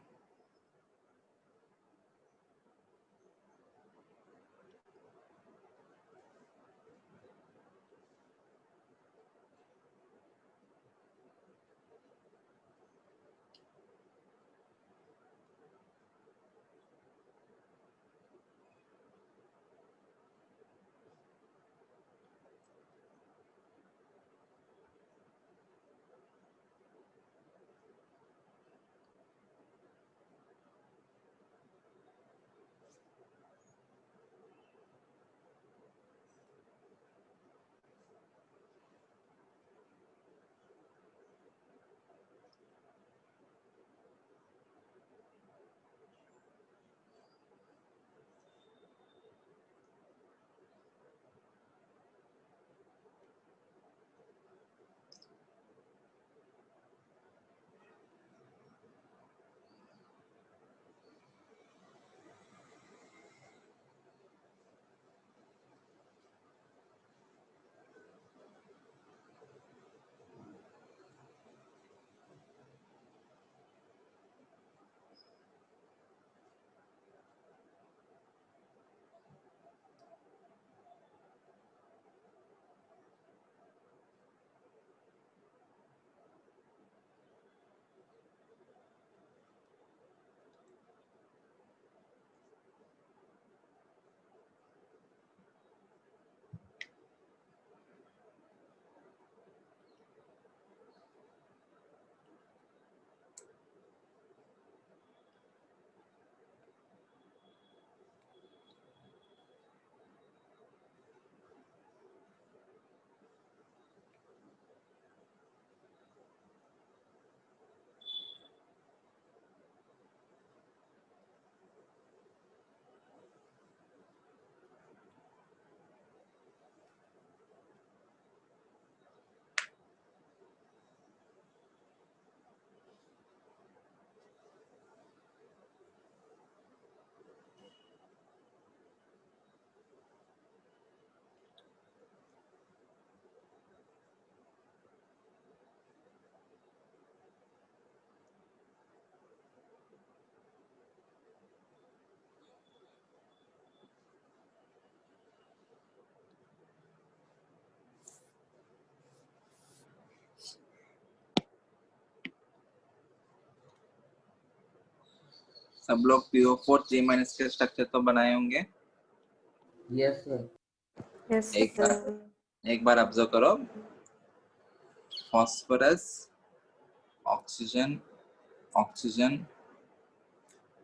[SPEAKER 1] सब लोग PO4 3 minus के structure तो बनाए होंगे.
[SPEAKER 2] Yes sir.
[SPEAKER 3] Yes,
[SPEAKER 1] एक
[SPEAKER 3] sir.
[SPEAKER 1] बार observe करो. Phosphorus, oxygen, oxygen,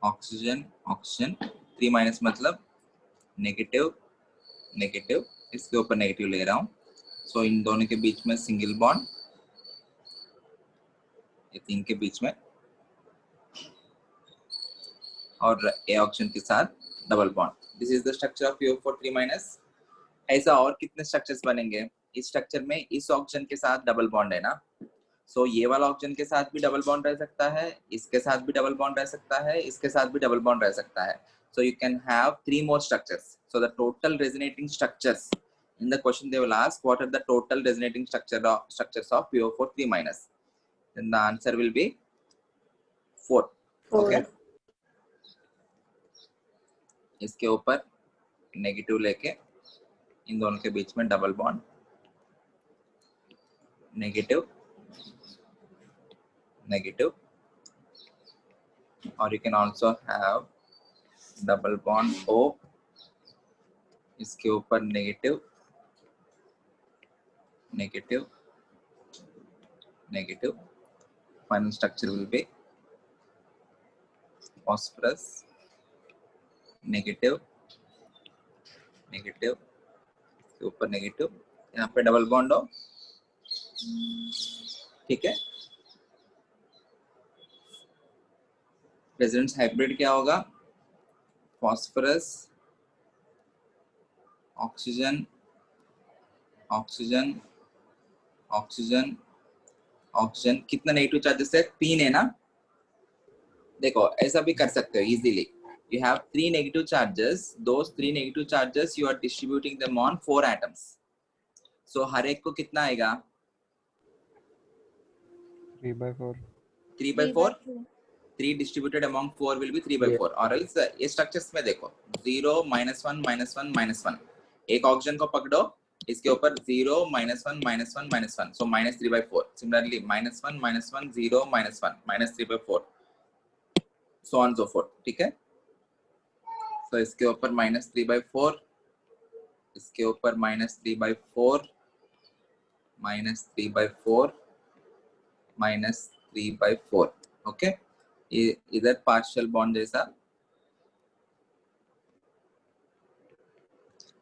[SPEAKER 1] oxygen, oxygen. 3 minus मतलब negative, negative. इसके ऊपर नेगेटिव ले रहा हूँ. सो इन दोनों के बीच में सिंगल बॉन्ड, ये 3 के बीच में, और ए ऑक्सीजन के साथ double bond. This is the structure of PO4 3 minus. ऐसा और कितने स्ट्रक्चर्स बनेंगे इस स्ट्रक्चर में? इस ऑक्सीजन के साथ डबल बॉन्ड है ना, सो ये वाला ऑक्सीजन के साथ भी डबल बॉन्ड रह सकता है, इसके साथ भी डबल बॉन्ड रह सकता है, इसके साथ भी डबल बॉन्ड रह सकता है. So you can have 3 more structures. So the total resonating structures in the question they will ask, what are the total resonating structures of PO4 3 minus? Then the answer will be 4.
[SPEAKER 3] 4.
[SPEAKER 1] Okay. इसके ऊपर negative लेके इन दोनों के बीच में double bond, negative, negative, और you can also have double bond O, इसके ऊपर negative, negative, negative, final structure will be phosphorus, negative, negative, इसके ऊपर नेगेटिव, यहाँ पे डबल बॉन्ड हो, ठीक है। रेजोनेंस हाइब्रिड क्या होगा? Phosphorus, oxygen, oxygen, oxygen, oxygen. कितना नेगेटिव चार्जेस है? 3 है ना। देखो ऐसा भी कर सकते हो easily. You have 3 negative charges. Those 3 negative charges you are distributing them on 4 atoms. So हर एक को कितना आएगा?
[SPEAKER 3] 3/4.
[SPEAKER 1] 3/4. 3 distributed among 4 will be 3/4. और इस ये स्ट्रक्चर्स में देखो 0 -1 -1 -1। एक ऑक्सीजन को पकड़ो, इसके ऊपर 0 -1 -1 -1, so -3/4. Similarly -1 -1 0 -1 -3/4, so on so forth, ठीक है। तो इसके ऊपर -3/4, इसके ऊपर -3/4, -3/4, -3/4, ओके। इधर पार्शियल बॉन्ड जैसा।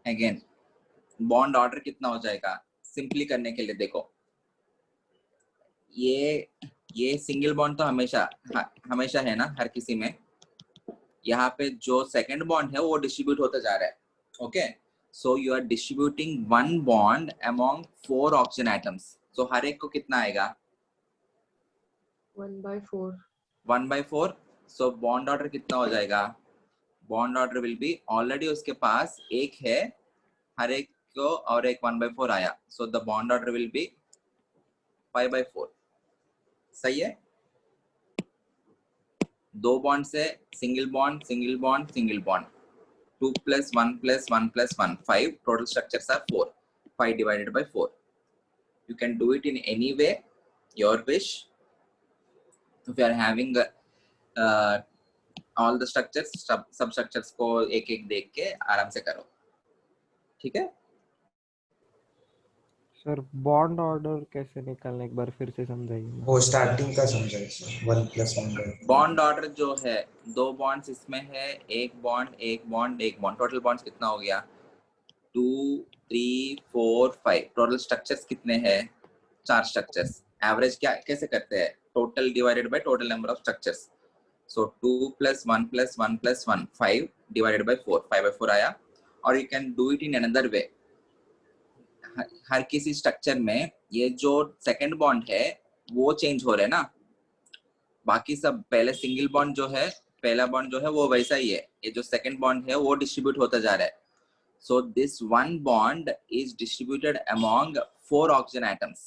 [SPEAKER 1] अगेन बॉन्ड ऑर्डर कितना हो जाएगा? सिंपली करने के लिए देखो, ये सिंगल बॉन्ड तो हमेशा है ना हर किसी में। यहाँ पे जो सेकंड बॉन्ड है वो डिस्ट्रीब्यूट होता जा रहा है, okay. So you are distributing 1 bond among 4 oxygen atoms. So हर एक को कितना आएगा?
[SPEAKER 5] 1/4.
[SPEAKER 1] 1/4। सो बॉन्ड ऑर्डर कितना हो जाएगा? Bond order will be, already उसके पास एक है, हर एक को और एक 1/4 आया, so the bond order will be 5/4। सही है। 2 बॉन्ड से single bond, single bond, single bond, 2 + 1 + 1 + 1, 5. Total structures are 4. 5 divided by 4. You can do it in any way, your wish. If you are having all the structures, substructures को एक एक देख के आराम से करो, ठीक है।
[SPEAKER 3] सर बॉन्ड ऑर्डर कैसे निकालना, एक बार फिर से समझाइए।
[SPEAKER 2] वो स्टार्टिंग का समझाइए सर, 1 + 1।
[SPEAKER 1] बॉन्ड ऑर्डर जो है, 2 बॉन्ड्स इसमें है, एक बॉन्ड, एक बॉन्ड, एक बॉन्ड, टोटल बॉन्ड्स कितना हो गया? 2 3 4 5। टोटल स्ट्रक्चर्स कितने हैं? 4 स्ट्रक्चर्स। एवरेज क्या कैसे करते हैं? Total divided by total number of structures. So 2 + 1 + 1 + 1, 5 divided by 4, 5/4 आया। और you can do it in another way. हर किसी स्ट्रक्चर में ये जो सेकंड बॉन्ड है वो चेंज हो रहा है ना, बाकी सब पहले सिंगल बॉन्ड जो है, पहला बॉन्ड जो है वो वैसा ही है, ये जो सेकंड बॉन्ड है वो डिस्ट्रीब्यूट होता जा रहा है। So this one bond is distributed among 4 oxygen atoms.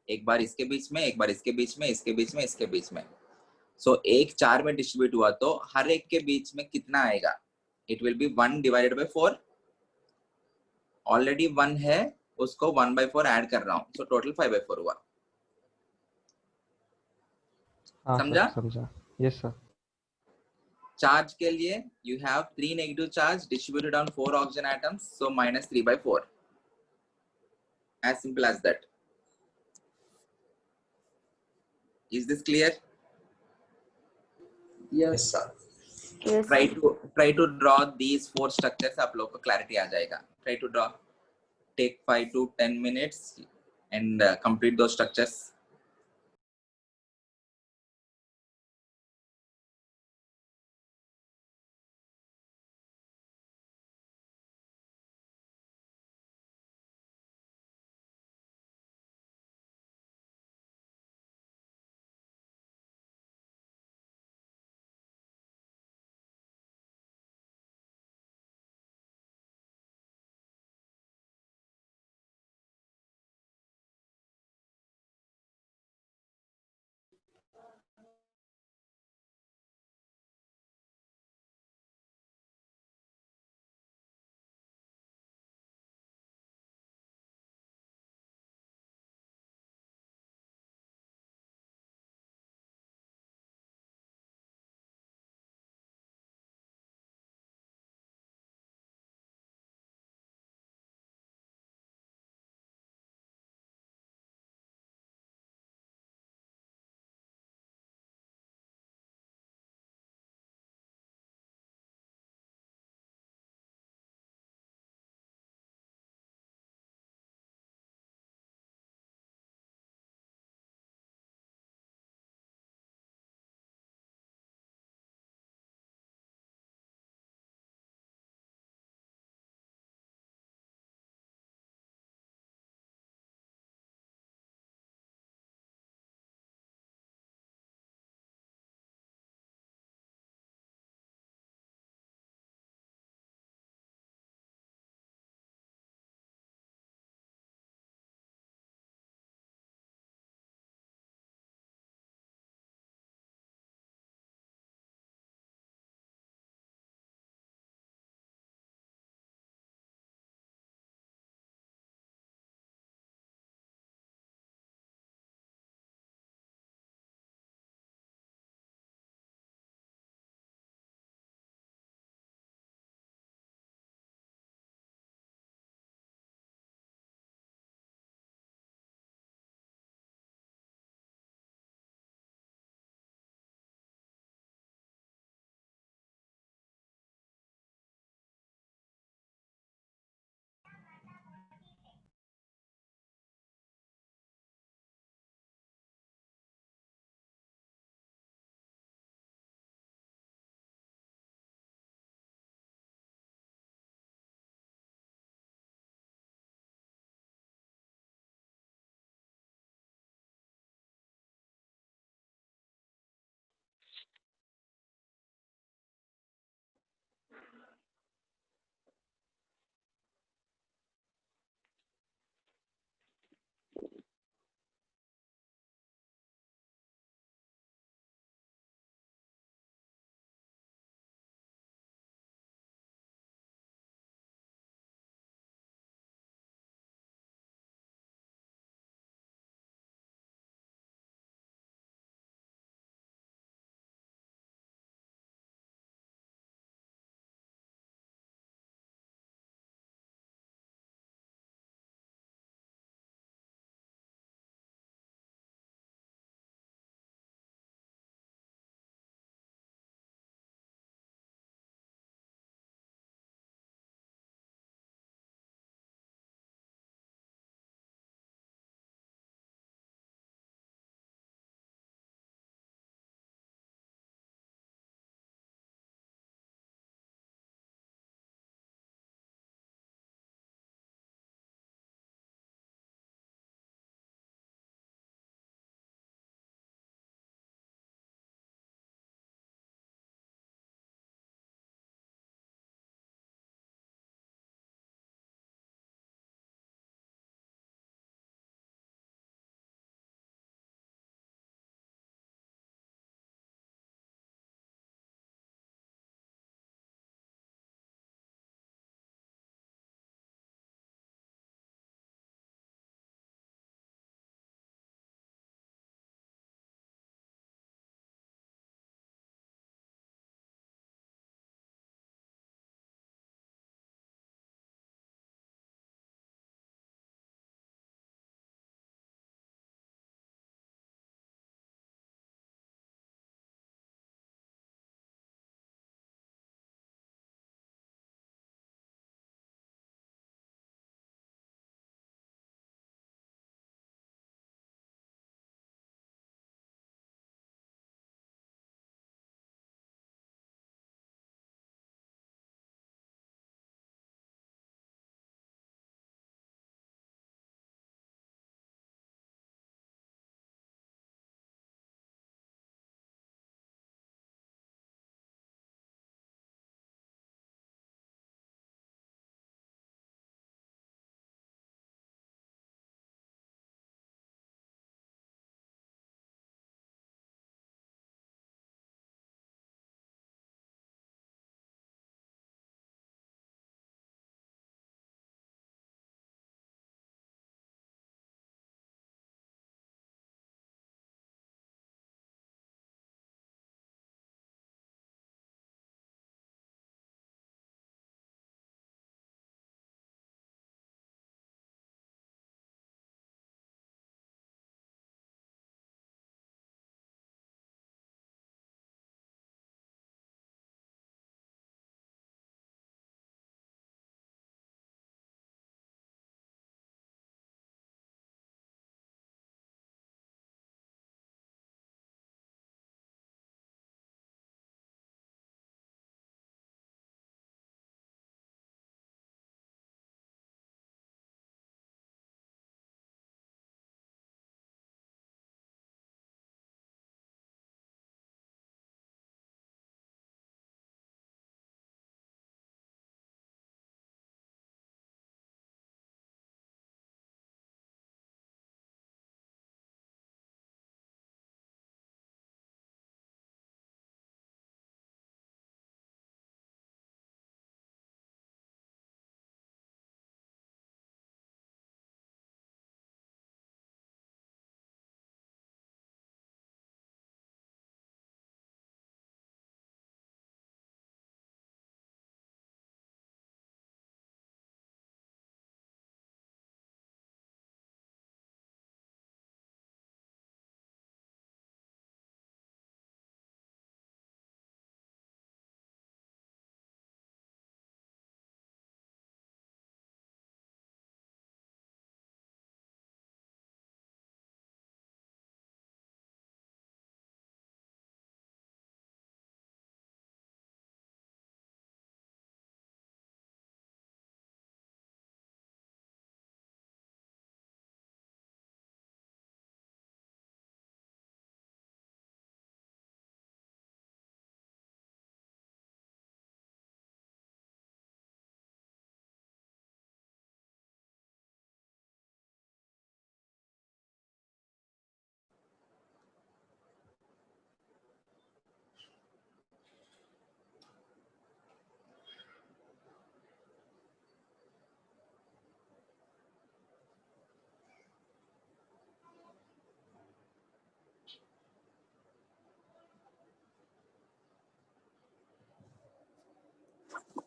[SPEAKER 1] एक बार इसके बीच में, एक बार इसके बीच में, इसके बीच में, इसके बीच में। So एक 4 में डिस्ट्रीब्यूट हुआ तो हर एक के बीच में कितना आएगा? It will be 1 divided by 4. Already 1 है, उसको 1/4 ऐड कर रहा हूँ, so total 5/4 हुआ।
[SPEAKER 3] हाँ
[SPEAKER 1] समझा?
[SPEAKER 3] सर, समझा। Yes sir.
[SPEAKER 1] चार्ज के लिए you have 3 negative charge distributed on 4 oxygen atoms, so -3/4. As simple as that. Is this clear?
[SPEAKER 2] Yes sir.
[SPEAKER 3] Yes.
[SPEAKER 1] Try to draw these 4 structures. आप लोग को clarity आ जाएगा. Try to draw. Take 5 to 10 minutes and complete those structures.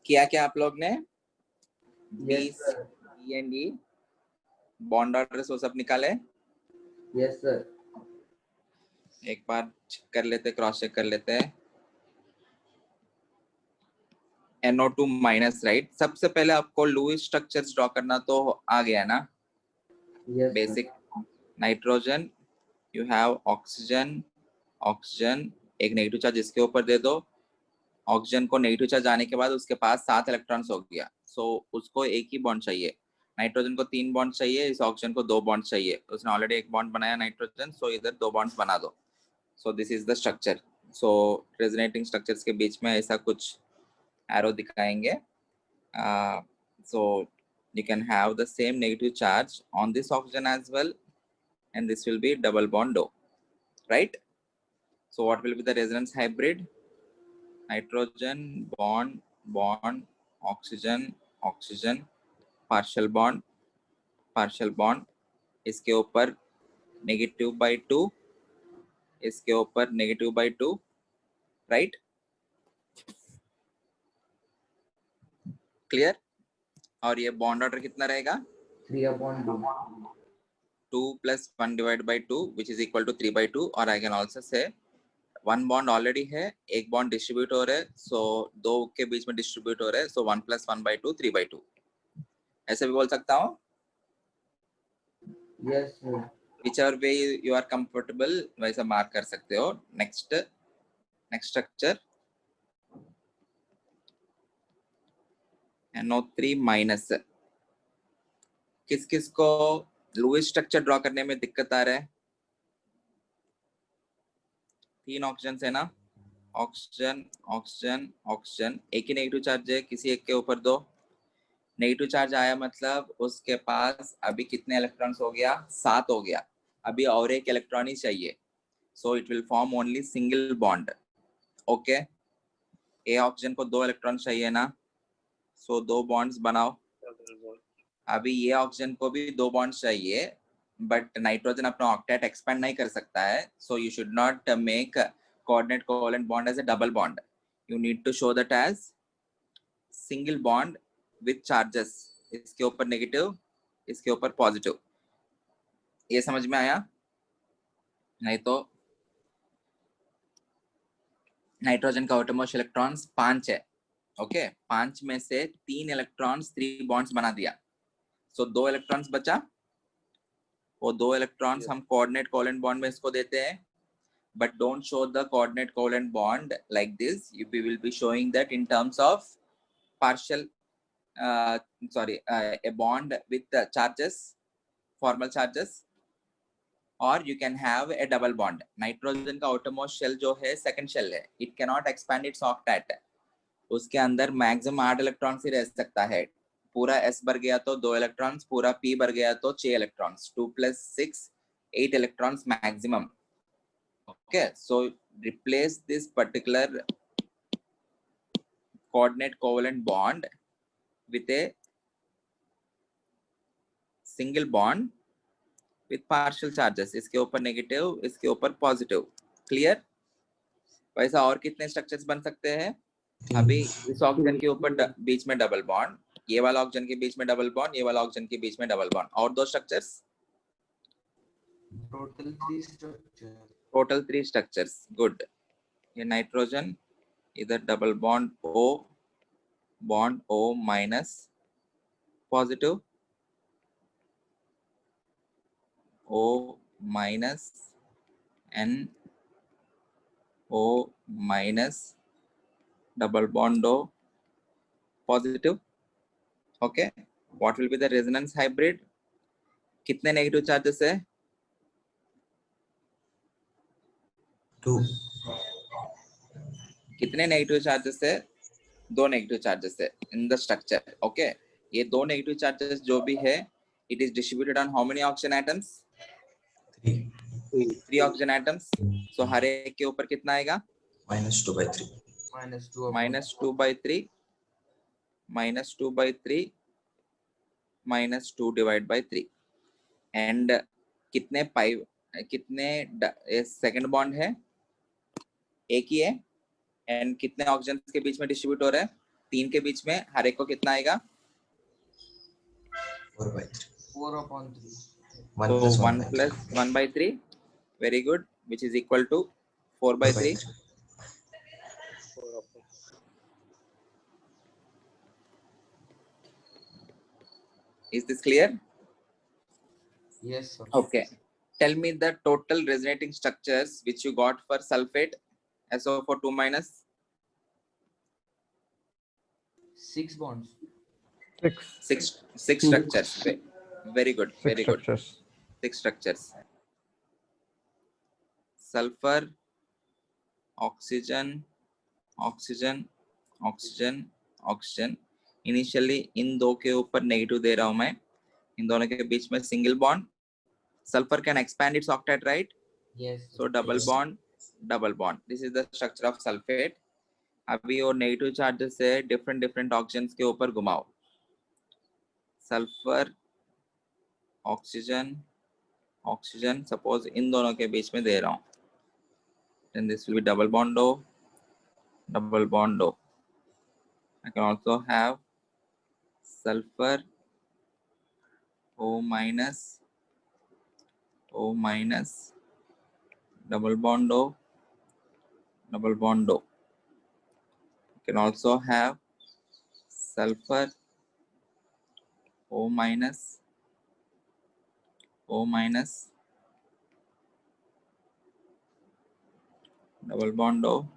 [SPEAKER 1] किया क्या आप लोग ने?
[SPEAKER 4] Yes, sir.
[SPEAKER 1] B and E bond order वो सब निकाले?
[SPEAKER 4] Yes, sir.
[SPEAKER 1] एक बार चेक कर लेते, क्रॉस चेक कर लेते हैं। NO2 minus, right? सबसे पहले आपको लुईस स्ट्रक्चर्स ड्रॉ करना तो आ गया ना?
[SPEAKER 4] Yes, sir.
[SPEAKER 1] Basic nitrogen, you have oxygen, oxygen एक नेगेटिव चार्ज इसके ऊपर दे दो। ऑक्सीजन को नेगेटिव चार्ज आने के बाद उसके पास 7 इलेक्ट्रॉन्स हो गया, सो उसको एक ही बॉन्ड चाहिए। नाइट्रोजन को 3 बॉन्ड चाहिए, इस ऑक्सीजन को 2 बॉन्ड चाहिए। उसने ऑलरेडी एक बॉन्ड बनाया नाइट्रोजन, सो इधर 2 बॉन्ड्स बना दो। So this is the structure. So resonating structures के बीच में ऐसा कुछ एरो दिखाएंगे। So you can have the same negative charge on this oxygen as well, and this will be double bond O, right? So what will be the resonance hybrid? Nitrogen bond bond oxygen oxygen partial bond इसके ऊपर -2/2, इसके ऊपर -2/2, right? Clear? और ये bond order कितना रहेगा?
[SPEAKER 4] 3/2.
[SPEAKER 1] 2 + 1 / 2 which is equal to 3/2, और I can also say 1 bond already है, एक बॉन्ड डिस्ट्रीब्यूट हो रहा है, सो 2 के बीच में डिस्ट्रीब्यूट हो रहा है, सो 1 + 1/2 3/2, ऐसे भी बोल सकता हूँ।
[SPEAKER 4] Yes, sir.
[SPEAKER 1] whichever way you are comfortable वैसा मार्क कर सकते हो। Next structure NO3 minus. किस किस को लुईस स्ट्रक्चर ड्रॉ करने में दिक्कत आ रहा है? 3 ऑक्सीजन है ना, ऑक्सीजन ऑक्सीजन ऑक्सीजन, एक ही नेगेटिव चार्ज है, किसी एक के ऊपर 2 नेगेटिव चार्ज आया, मतलब उसके पास अभी कितने इलेक्ट्रॉन्स हो गया? 7 हो गया। अभी और एक इलेक्ट्रॉन ही चाहिए, so it will form only single bond. Okay, A oxygen को 2 इलेक्ट्रॉन चाहिए ना, सो 2 बॉन्ड्स बनाओ। अभी ये ऑक्सीजन को भी 2 बॉन्ड्स चाहिए, बट नाइट्रोजन अपना ऑक्टेट एक्सपेंड नहीं कर सकता है, so you should not make coordinate covalent bond as a double bond. You need to show that as single bond with charges, इसके ऊपर नेगेटिव, इसके ऊपर पॉजिटिव। ये समझ में आया? नहीं तो नाइट्रोजन का आउटरमोस्ट इलेक्ट्रॉन्स 5 है। ओके, 5 में से 3 इलेक्ट्रॉन्स 3 बॉन्ड्स बना दिया, सो 2 इलेक्ट्रॉन्स बचा। वो 2 इलेक्ट्रॉन्स हम कोऑर्डिनेट कोवेलेंट बॉन्ड में इसको देते हैं, but don't show the coordinate covalent bond like this. We will be showing that in terms of partial a bond with charges, formal charges, or you can have a double bond. Nitrogen का outermost shell जो है second shell है, it cannot expand its octet. उसके अंदर maximum 8 electrons ही रह सकता है। पूरा S भर गया तो 2 इलेक्ट्रॉन्स, पूरा P भर गया तो 6 electrons, 2 + 6 8 electrons maximum. Okay, so replace this particular coordinate covalent bond with a single bond with partial charges, इसके ऊपर नेगेटिव, इसके ऊपर पॉजिटिव। क्लियर? वैसा और कितने स्ट्रक्चर्स बन सकते हैं? अभी इस ऑक्सीजन के ऊपर बीच में डबल बॉन्ड, ये वाला ऑक्सीजन के बीच में डबल बॉन्ड, ये वाला ऑक्सीजन के बीच में डबल बॉन्ड, और 2 स्ट्रक्चर्स, टोटल 3 स्ट्रक्चर्स। गुड। ये नाइट्रोजन, इधर double bond O minus positive, O minus NO minus double bond O positive. Okay, what will be the resonance hybrid? कितने नेगेटिव चार्जेस है?
[SPEAKER 2] 2.
[SPEAKER 1] कितने नेगेटिव चार्जेस है? 2 negative charges है in the structure. Okay, ये 2 negative charges जो भी है, it is distributed on how many oxygen atoms? 3 oxygen atoms. So हर एक के ऊपर कितना आएगा?
[SPEAKER 2] -2/3.
[SPEAKER 1] -2/3 -2/3 -2 divided by 3. एंड कितने पाई, कितने सेकंड बॉन्ड है? एक ही है। एंड कितने ऑक्सीजन के बीच में डिस्ट्रीब्यूट हो रहा है? तीन के बीच में हर एक को कितना आएगा?
[SPEAKER 2] 4/3.
[SPEAKER 4] 4/3.
[SPEAKER 2] 1
[SPEAKER 1] So
[SPEAKER 2] plus
[SPEAKER 1] 1
[SPEAKER 2] 1/3.
[SPEAKER 1] plus 1/3, very good, which is equal to 4/3.
[SPEAKER 2] 4/3.
[SPEAKER 1] Is this clear?
[SPEAKER 4] Yes, sir.
[SPEAKER 1] Okay. Tell me the total resonating structures which you got for sulfate SO4 2-.
[SPEAKER 4] 6 bonds.
[SPEAKER 3] Six
[SPEAKER 1] Six structures. Very good.
[SPEAKER 3] six
[SPEAKER 1] Very good.
[SPEAKER 3] structures.
[SPEAKER 1] 6 structures. Sulfur, oxygen, oxygen, oxygen, oxygen. Initially इन दो के ऊपर negative दे रहा हूं मैं. इन दोनों के बीच में single bond. Sulfur can expand its octet, right?
[SPEAKER 4] Yes, sir.
[SPEAKER 1] So double
[SPEAKER 2] Yes.
[SPEAKER 1] bond, double bond. This is the structure of sulfate. अभी और नेगेटिव चार्जेस से डिफरेंट ऑक्सीजन के ऊपर घुमाओ. Sulphur, oxygen, oxygen, suppose in दोनों के बीच में दे रहा हूं. Then this will be double bond O, double bond O. I can also have sulfur O minus, O minus, double bond O, double bond O. I can also have sulfur O minus, O minus, double bond O,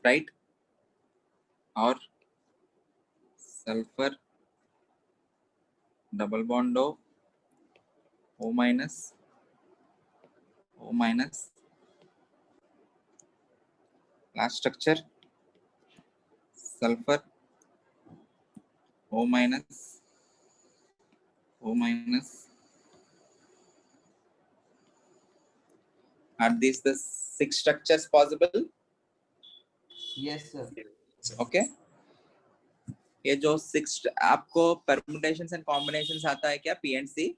[SPEAKER 1] right? Or sulfur double bond O, O minus, O minus. Last structure, sulfur O minus, O minus. Are these the 6 structures possible?
[SPEAKER 4] Yes, sir.
[SPEAKER 1] Okay. ये जो 6 आपको permutations and combinations आता है क्या PNC?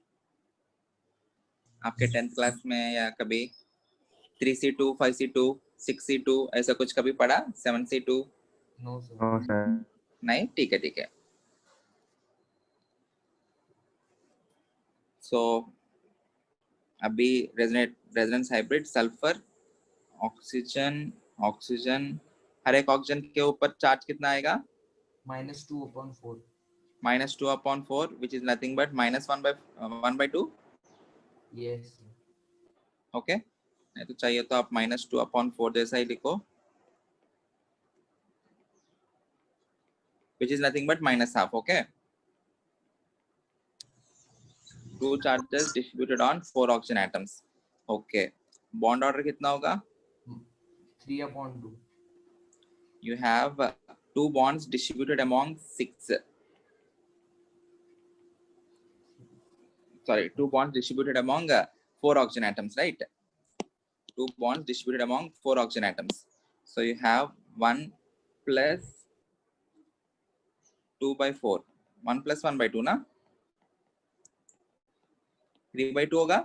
[SPEAKER 1] आपके 10th class में या कभी 3C2, 5C2, 6C2 ऐसा कुछ कभी पढ़ा? 7C2?
[SPEAKER 4] No, sir.
[SPEAKER 3] No, sir.
[SPEAKER 1] नहीं, ठीक है, ठीक है. So अभी resonance hybrid sulphur, oxygen, oxygen, हर एक ऑक्सीजन के ऊपर चार्ज कितना आएगा?
[SPEAKER 4] -2/4.
[SPEAKER 1] -2/4, which is nothing but -1/2.
[SPEAKER 4] Yes, sir.
[SPEAKER 1] Okay, नहीं तो चाहिए तो आप -2/4 जैसा ही लिखो, which is nothing but -half. Okay, 2 charges distributed on 4 oxygen atoms. Okay, bond order कितना होगा?
[SPEAKER 4] 3/2.
[SPEAKER 1] You have 2 bonds distributed among 6. Sorry, 2 bonds distributed among 4 oxygen atoms, right? 2 bonds distributed among 4 oxygen atoms. So you have 1 plus 2/4. 1 plus 1/2 ना? 3/2 होगा?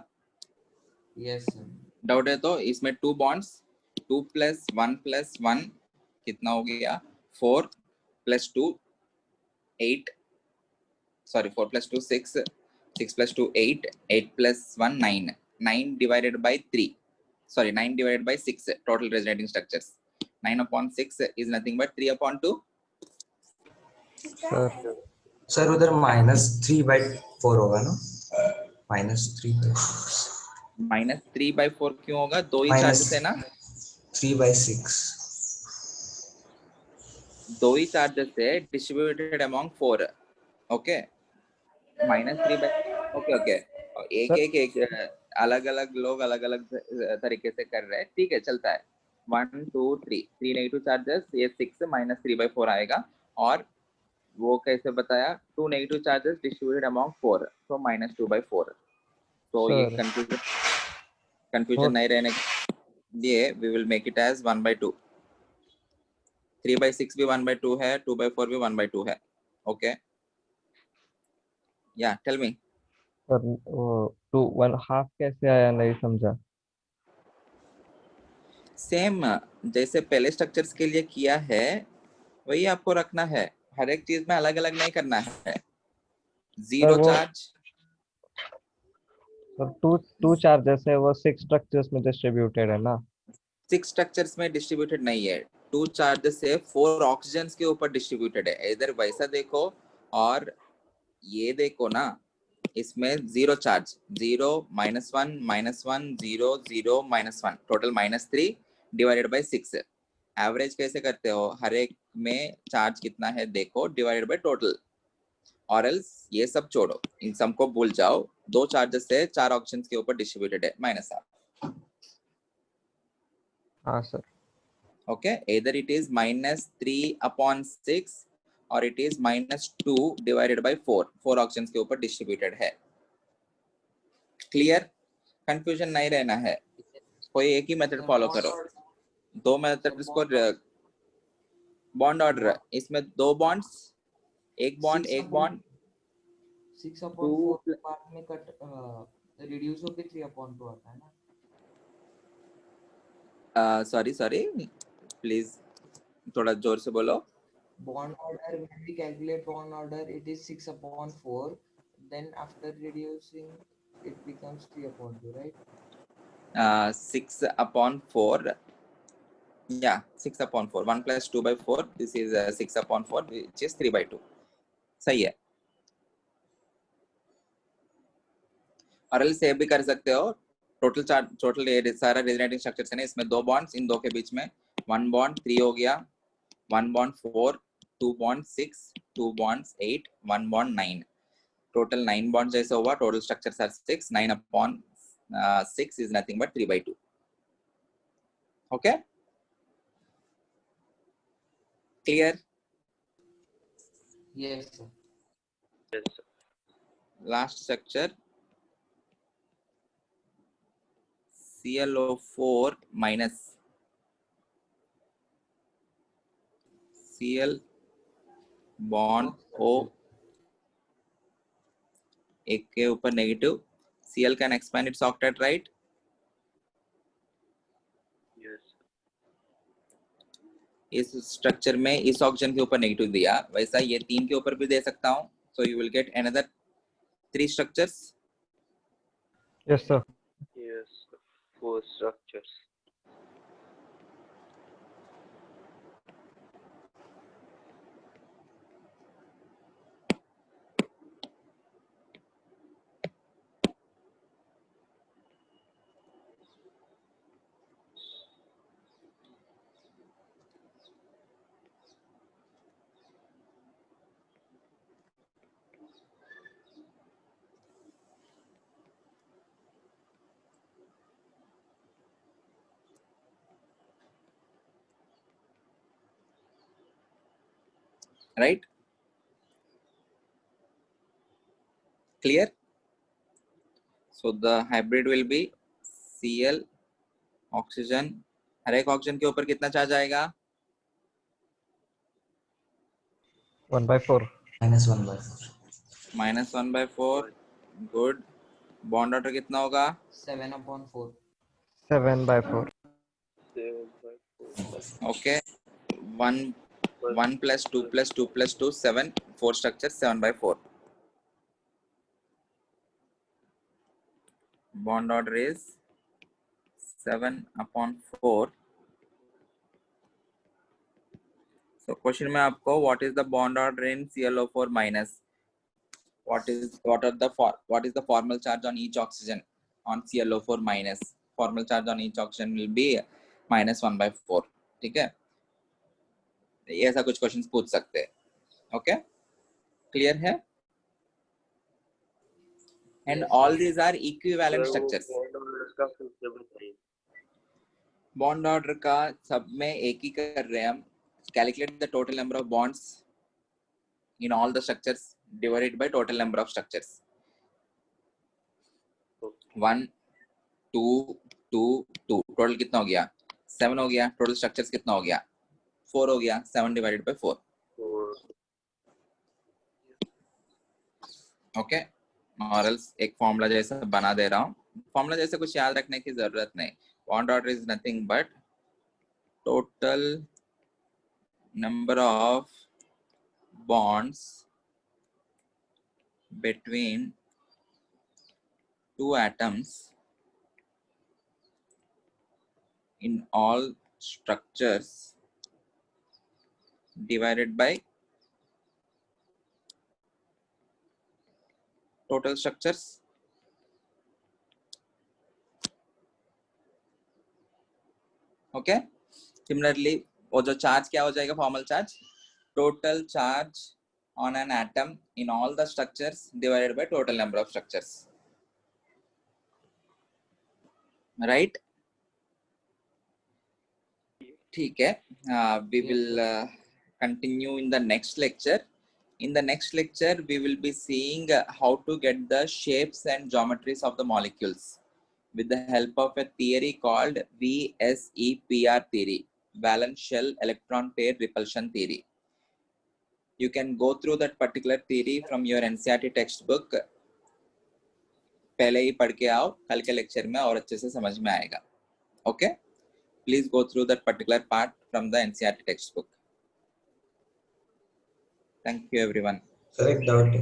[SPEAKER 4] Yes, sir.
[SPEAKER 1] Doubt है तो इसमें 2 bonds, 2 plus 1 plus 1 कितना हो गया? 4 plus 2 8. Sorry, 4 plus 2 6. 6 plus 2 8. 8 plus 1 9. 9 divided by 3. Sorry, 9 divided by 6 total resonating structures. 9/6 is nothing but 3/2.
[SPEAKER 3] Sir,
[SPEAKER 2] sir उधर -3/4 होगा ना? -3/6.
[SPEAKER 1] -3/4 क्यों होगा? 2 ही
[SPEAKER 2] Minus-
[SPEAKER 1] चार्जेस है ना?
[SPEAKER 2] 3/6.
[SPEAKER 1] 2 ही चार्जेस है डिस्ट्रीब्यूटेड अमॉन्ग 4. Okay, -3/, okay. एक अलग अलग लोग अलग अलग तरीके से कर रहे हैं, ठीक है, चलता है. 1 2 3 नेगेटिव चार्जेस, ये 6 -3/4 आएगा. और वो कैसे बताया? 2 negative charges distributed among 4, so -2/4. तो ये
[SPEAKER 3] Sir.
[SPEAKER 1] कंफ्यूजन नहीं रहने के लिए we will make it as 1/2. 3/6 भी 1/2 है, 2/4 भी 1/2 है. ओके, या टेल मी.
[SPEAKER 3] सर वो 2 1/2 कैसे आया, नहीं समझा.
[SPEAKER 1] सेम जैसे पहले स्ट्रक्चर्स के लिए किया है वही आपको रखना है, हर एक चीज में अलग अलग नहीं करना है। जीरो
[SPEAKER 3] वो
[SPEAKER 1] चार्ज,
[SPEAKER 3] टू चार्जेस है, वो 6 स्ट्रक्चर्स में डिस्ट्रीब्यूटेड है ना?
[SPEAKER 1] 6 स्ट्रक्चर्स में डिस्ट्रीब्यूटेड नहीं है, 2 चार्जेस से 4 ऑक्सीजन के ऊपर डिस्ट्रीब्यूटेड है। इधर वैसा देखो और ये देखो ना, इसमें zero charge, 0 -1 -1 0 0 -1 total -3 divided by 6। Average कैसे करते हो, हर एक में चार्ज कितना है देखो डिवाइडेड बाय टोटल, और एल्स ये सब छोड़ो, इन सबको भूल जाओ। 2 चार्जेस से 4 ऑक्सीजन के ऊपर डिस्ट्रीब्यूटेड है, माइनस आप।
[SPEAKER 3] हाँ sir.
[SPEAKER 1] Okay, either it is -3/6 और it is -2 divided by 4, 4 auctions के ऊपर डिस्ट्रीब्यूटेड है। क्लियर, कंफ्यूजन नहीं रहना है, कोई एक ही मेथड फॉलो करो। दो मेथड को बॉन्ड ऑर्डर, इसमें 2 बॉन्ड्स, एक बॉन्ड एक बॉन्ड
[SPEAKER 4] 6/4 पार्ट में कट रिड्यूस होके 3/2 आता है ना।
[SPEAKER 1] सॉरी प्लीज थोड़ा जोर से बोलो।
[SPEAKER 4] Bond order, when we calculate bond order, it is 6/4. Then after reducing, it becomes 3/2, right?
[SPEAKER 1] 6/4, yeah, 6/4, 1 + 2/4, this is 6/4 which is 3/2, सही है। और एल्स सेव भी कर सकते हो, टोटल चार्ज, टोटल ये सारा रेजोनेटिंग स्ट्रक्चर्स है ना, इसमें 2 बॉन्ड्स, इन 2 के बीच में 1 बॉन्ड 3 हो गया, 1 bond 4, 2 bond 6, 2 bonds 8, 1 bond 9, total 9 bonds जैसे हुआ, total structures are 6, 9/6 is nothing but 3/2। Okay, clear?
[SPEAKER 4] Yes, sir.
[SPEAKER 1] Last structure ClO4 minus Cl bond O, एक के ऊपर negative, Cl can expand its octet, right? इस structure में इस oxygen के ऊपर नेगेटिव दिया, वैसा ये 3 के ऊपर भी दे सकता हूँ, so you will get another 3 structures.
[SPEAKER 3] Yes sir.
[SPEAKER 6] Yes, 4 structures.
[SPEAKER 1] right? Clear? So the hybrid will be Cl oxygen, हर एक ऑक्सीजन के ऊपर कितना चार्ज आएगा?
[SPEAKER 3] 1/4।
[SPEAKER 2] -1/4.
[SPEAKER 1] -1/4, गुड। बॉन्ड ऑर्डर कितना होगा?
[SPEAKER 4] 7/4.
[SPEAKER 3] 7/4।
[SPEAKER 6] 7/4.
[SPEAKER 1] Okay, 1 + 2 + 2 + 2 7, 4 structure 7/4। Bond order is 7/4। So question में आपको what is the bond order in ClO4 minus, what is the formal charge on each oxygen on ClO4 minus, formal charge on each oxygen will be -1/4, ठीक है? ये ऐसा कुछ questions पूछ सकते हैं। ओके, क्लियर है? And all these are equivalent structures. Bond order का सब में एक ही कर रहे हैं हम, calculate the total number of bonds in all the structures divided by total number of structures, 1 2 2 2, total कितना हो गया? 7 हो गया। टोटल स्ट्रक्चर्स कितना हो गया? 4 हो गया। 7 डिवाइडेड बाय 4। ओके, और एल्स एक फॉर्मूला जैसा बना दे रहा हूँ, फॉर्मूला जैसे कुछ याद रखने की जरूरत नहीं। Bond order is nothing but total number of bonds between two atoms in all structures divided by total structures. Okay similarly वो जो चार्ज क्या हो जाएगा formal charge total charge on an atom in all the structures divided by total number of structures right ठीक है we will continue in the next lecture. In the next lecture we will be seeing how to get the shapes and geometries of the molecules with the help of a theory called VSEPR theory, valence shell electron pair repulsion theory. You can go through that particular theory from your NCERT textbook. पहले ही पढ़ के आओ कल के lecture में और अच्छे से समझ में आएगा. Okay? Please go through that particular part from the NCERT textbook. Thank you everyone.
[SPEAKER 2] Correct doubt.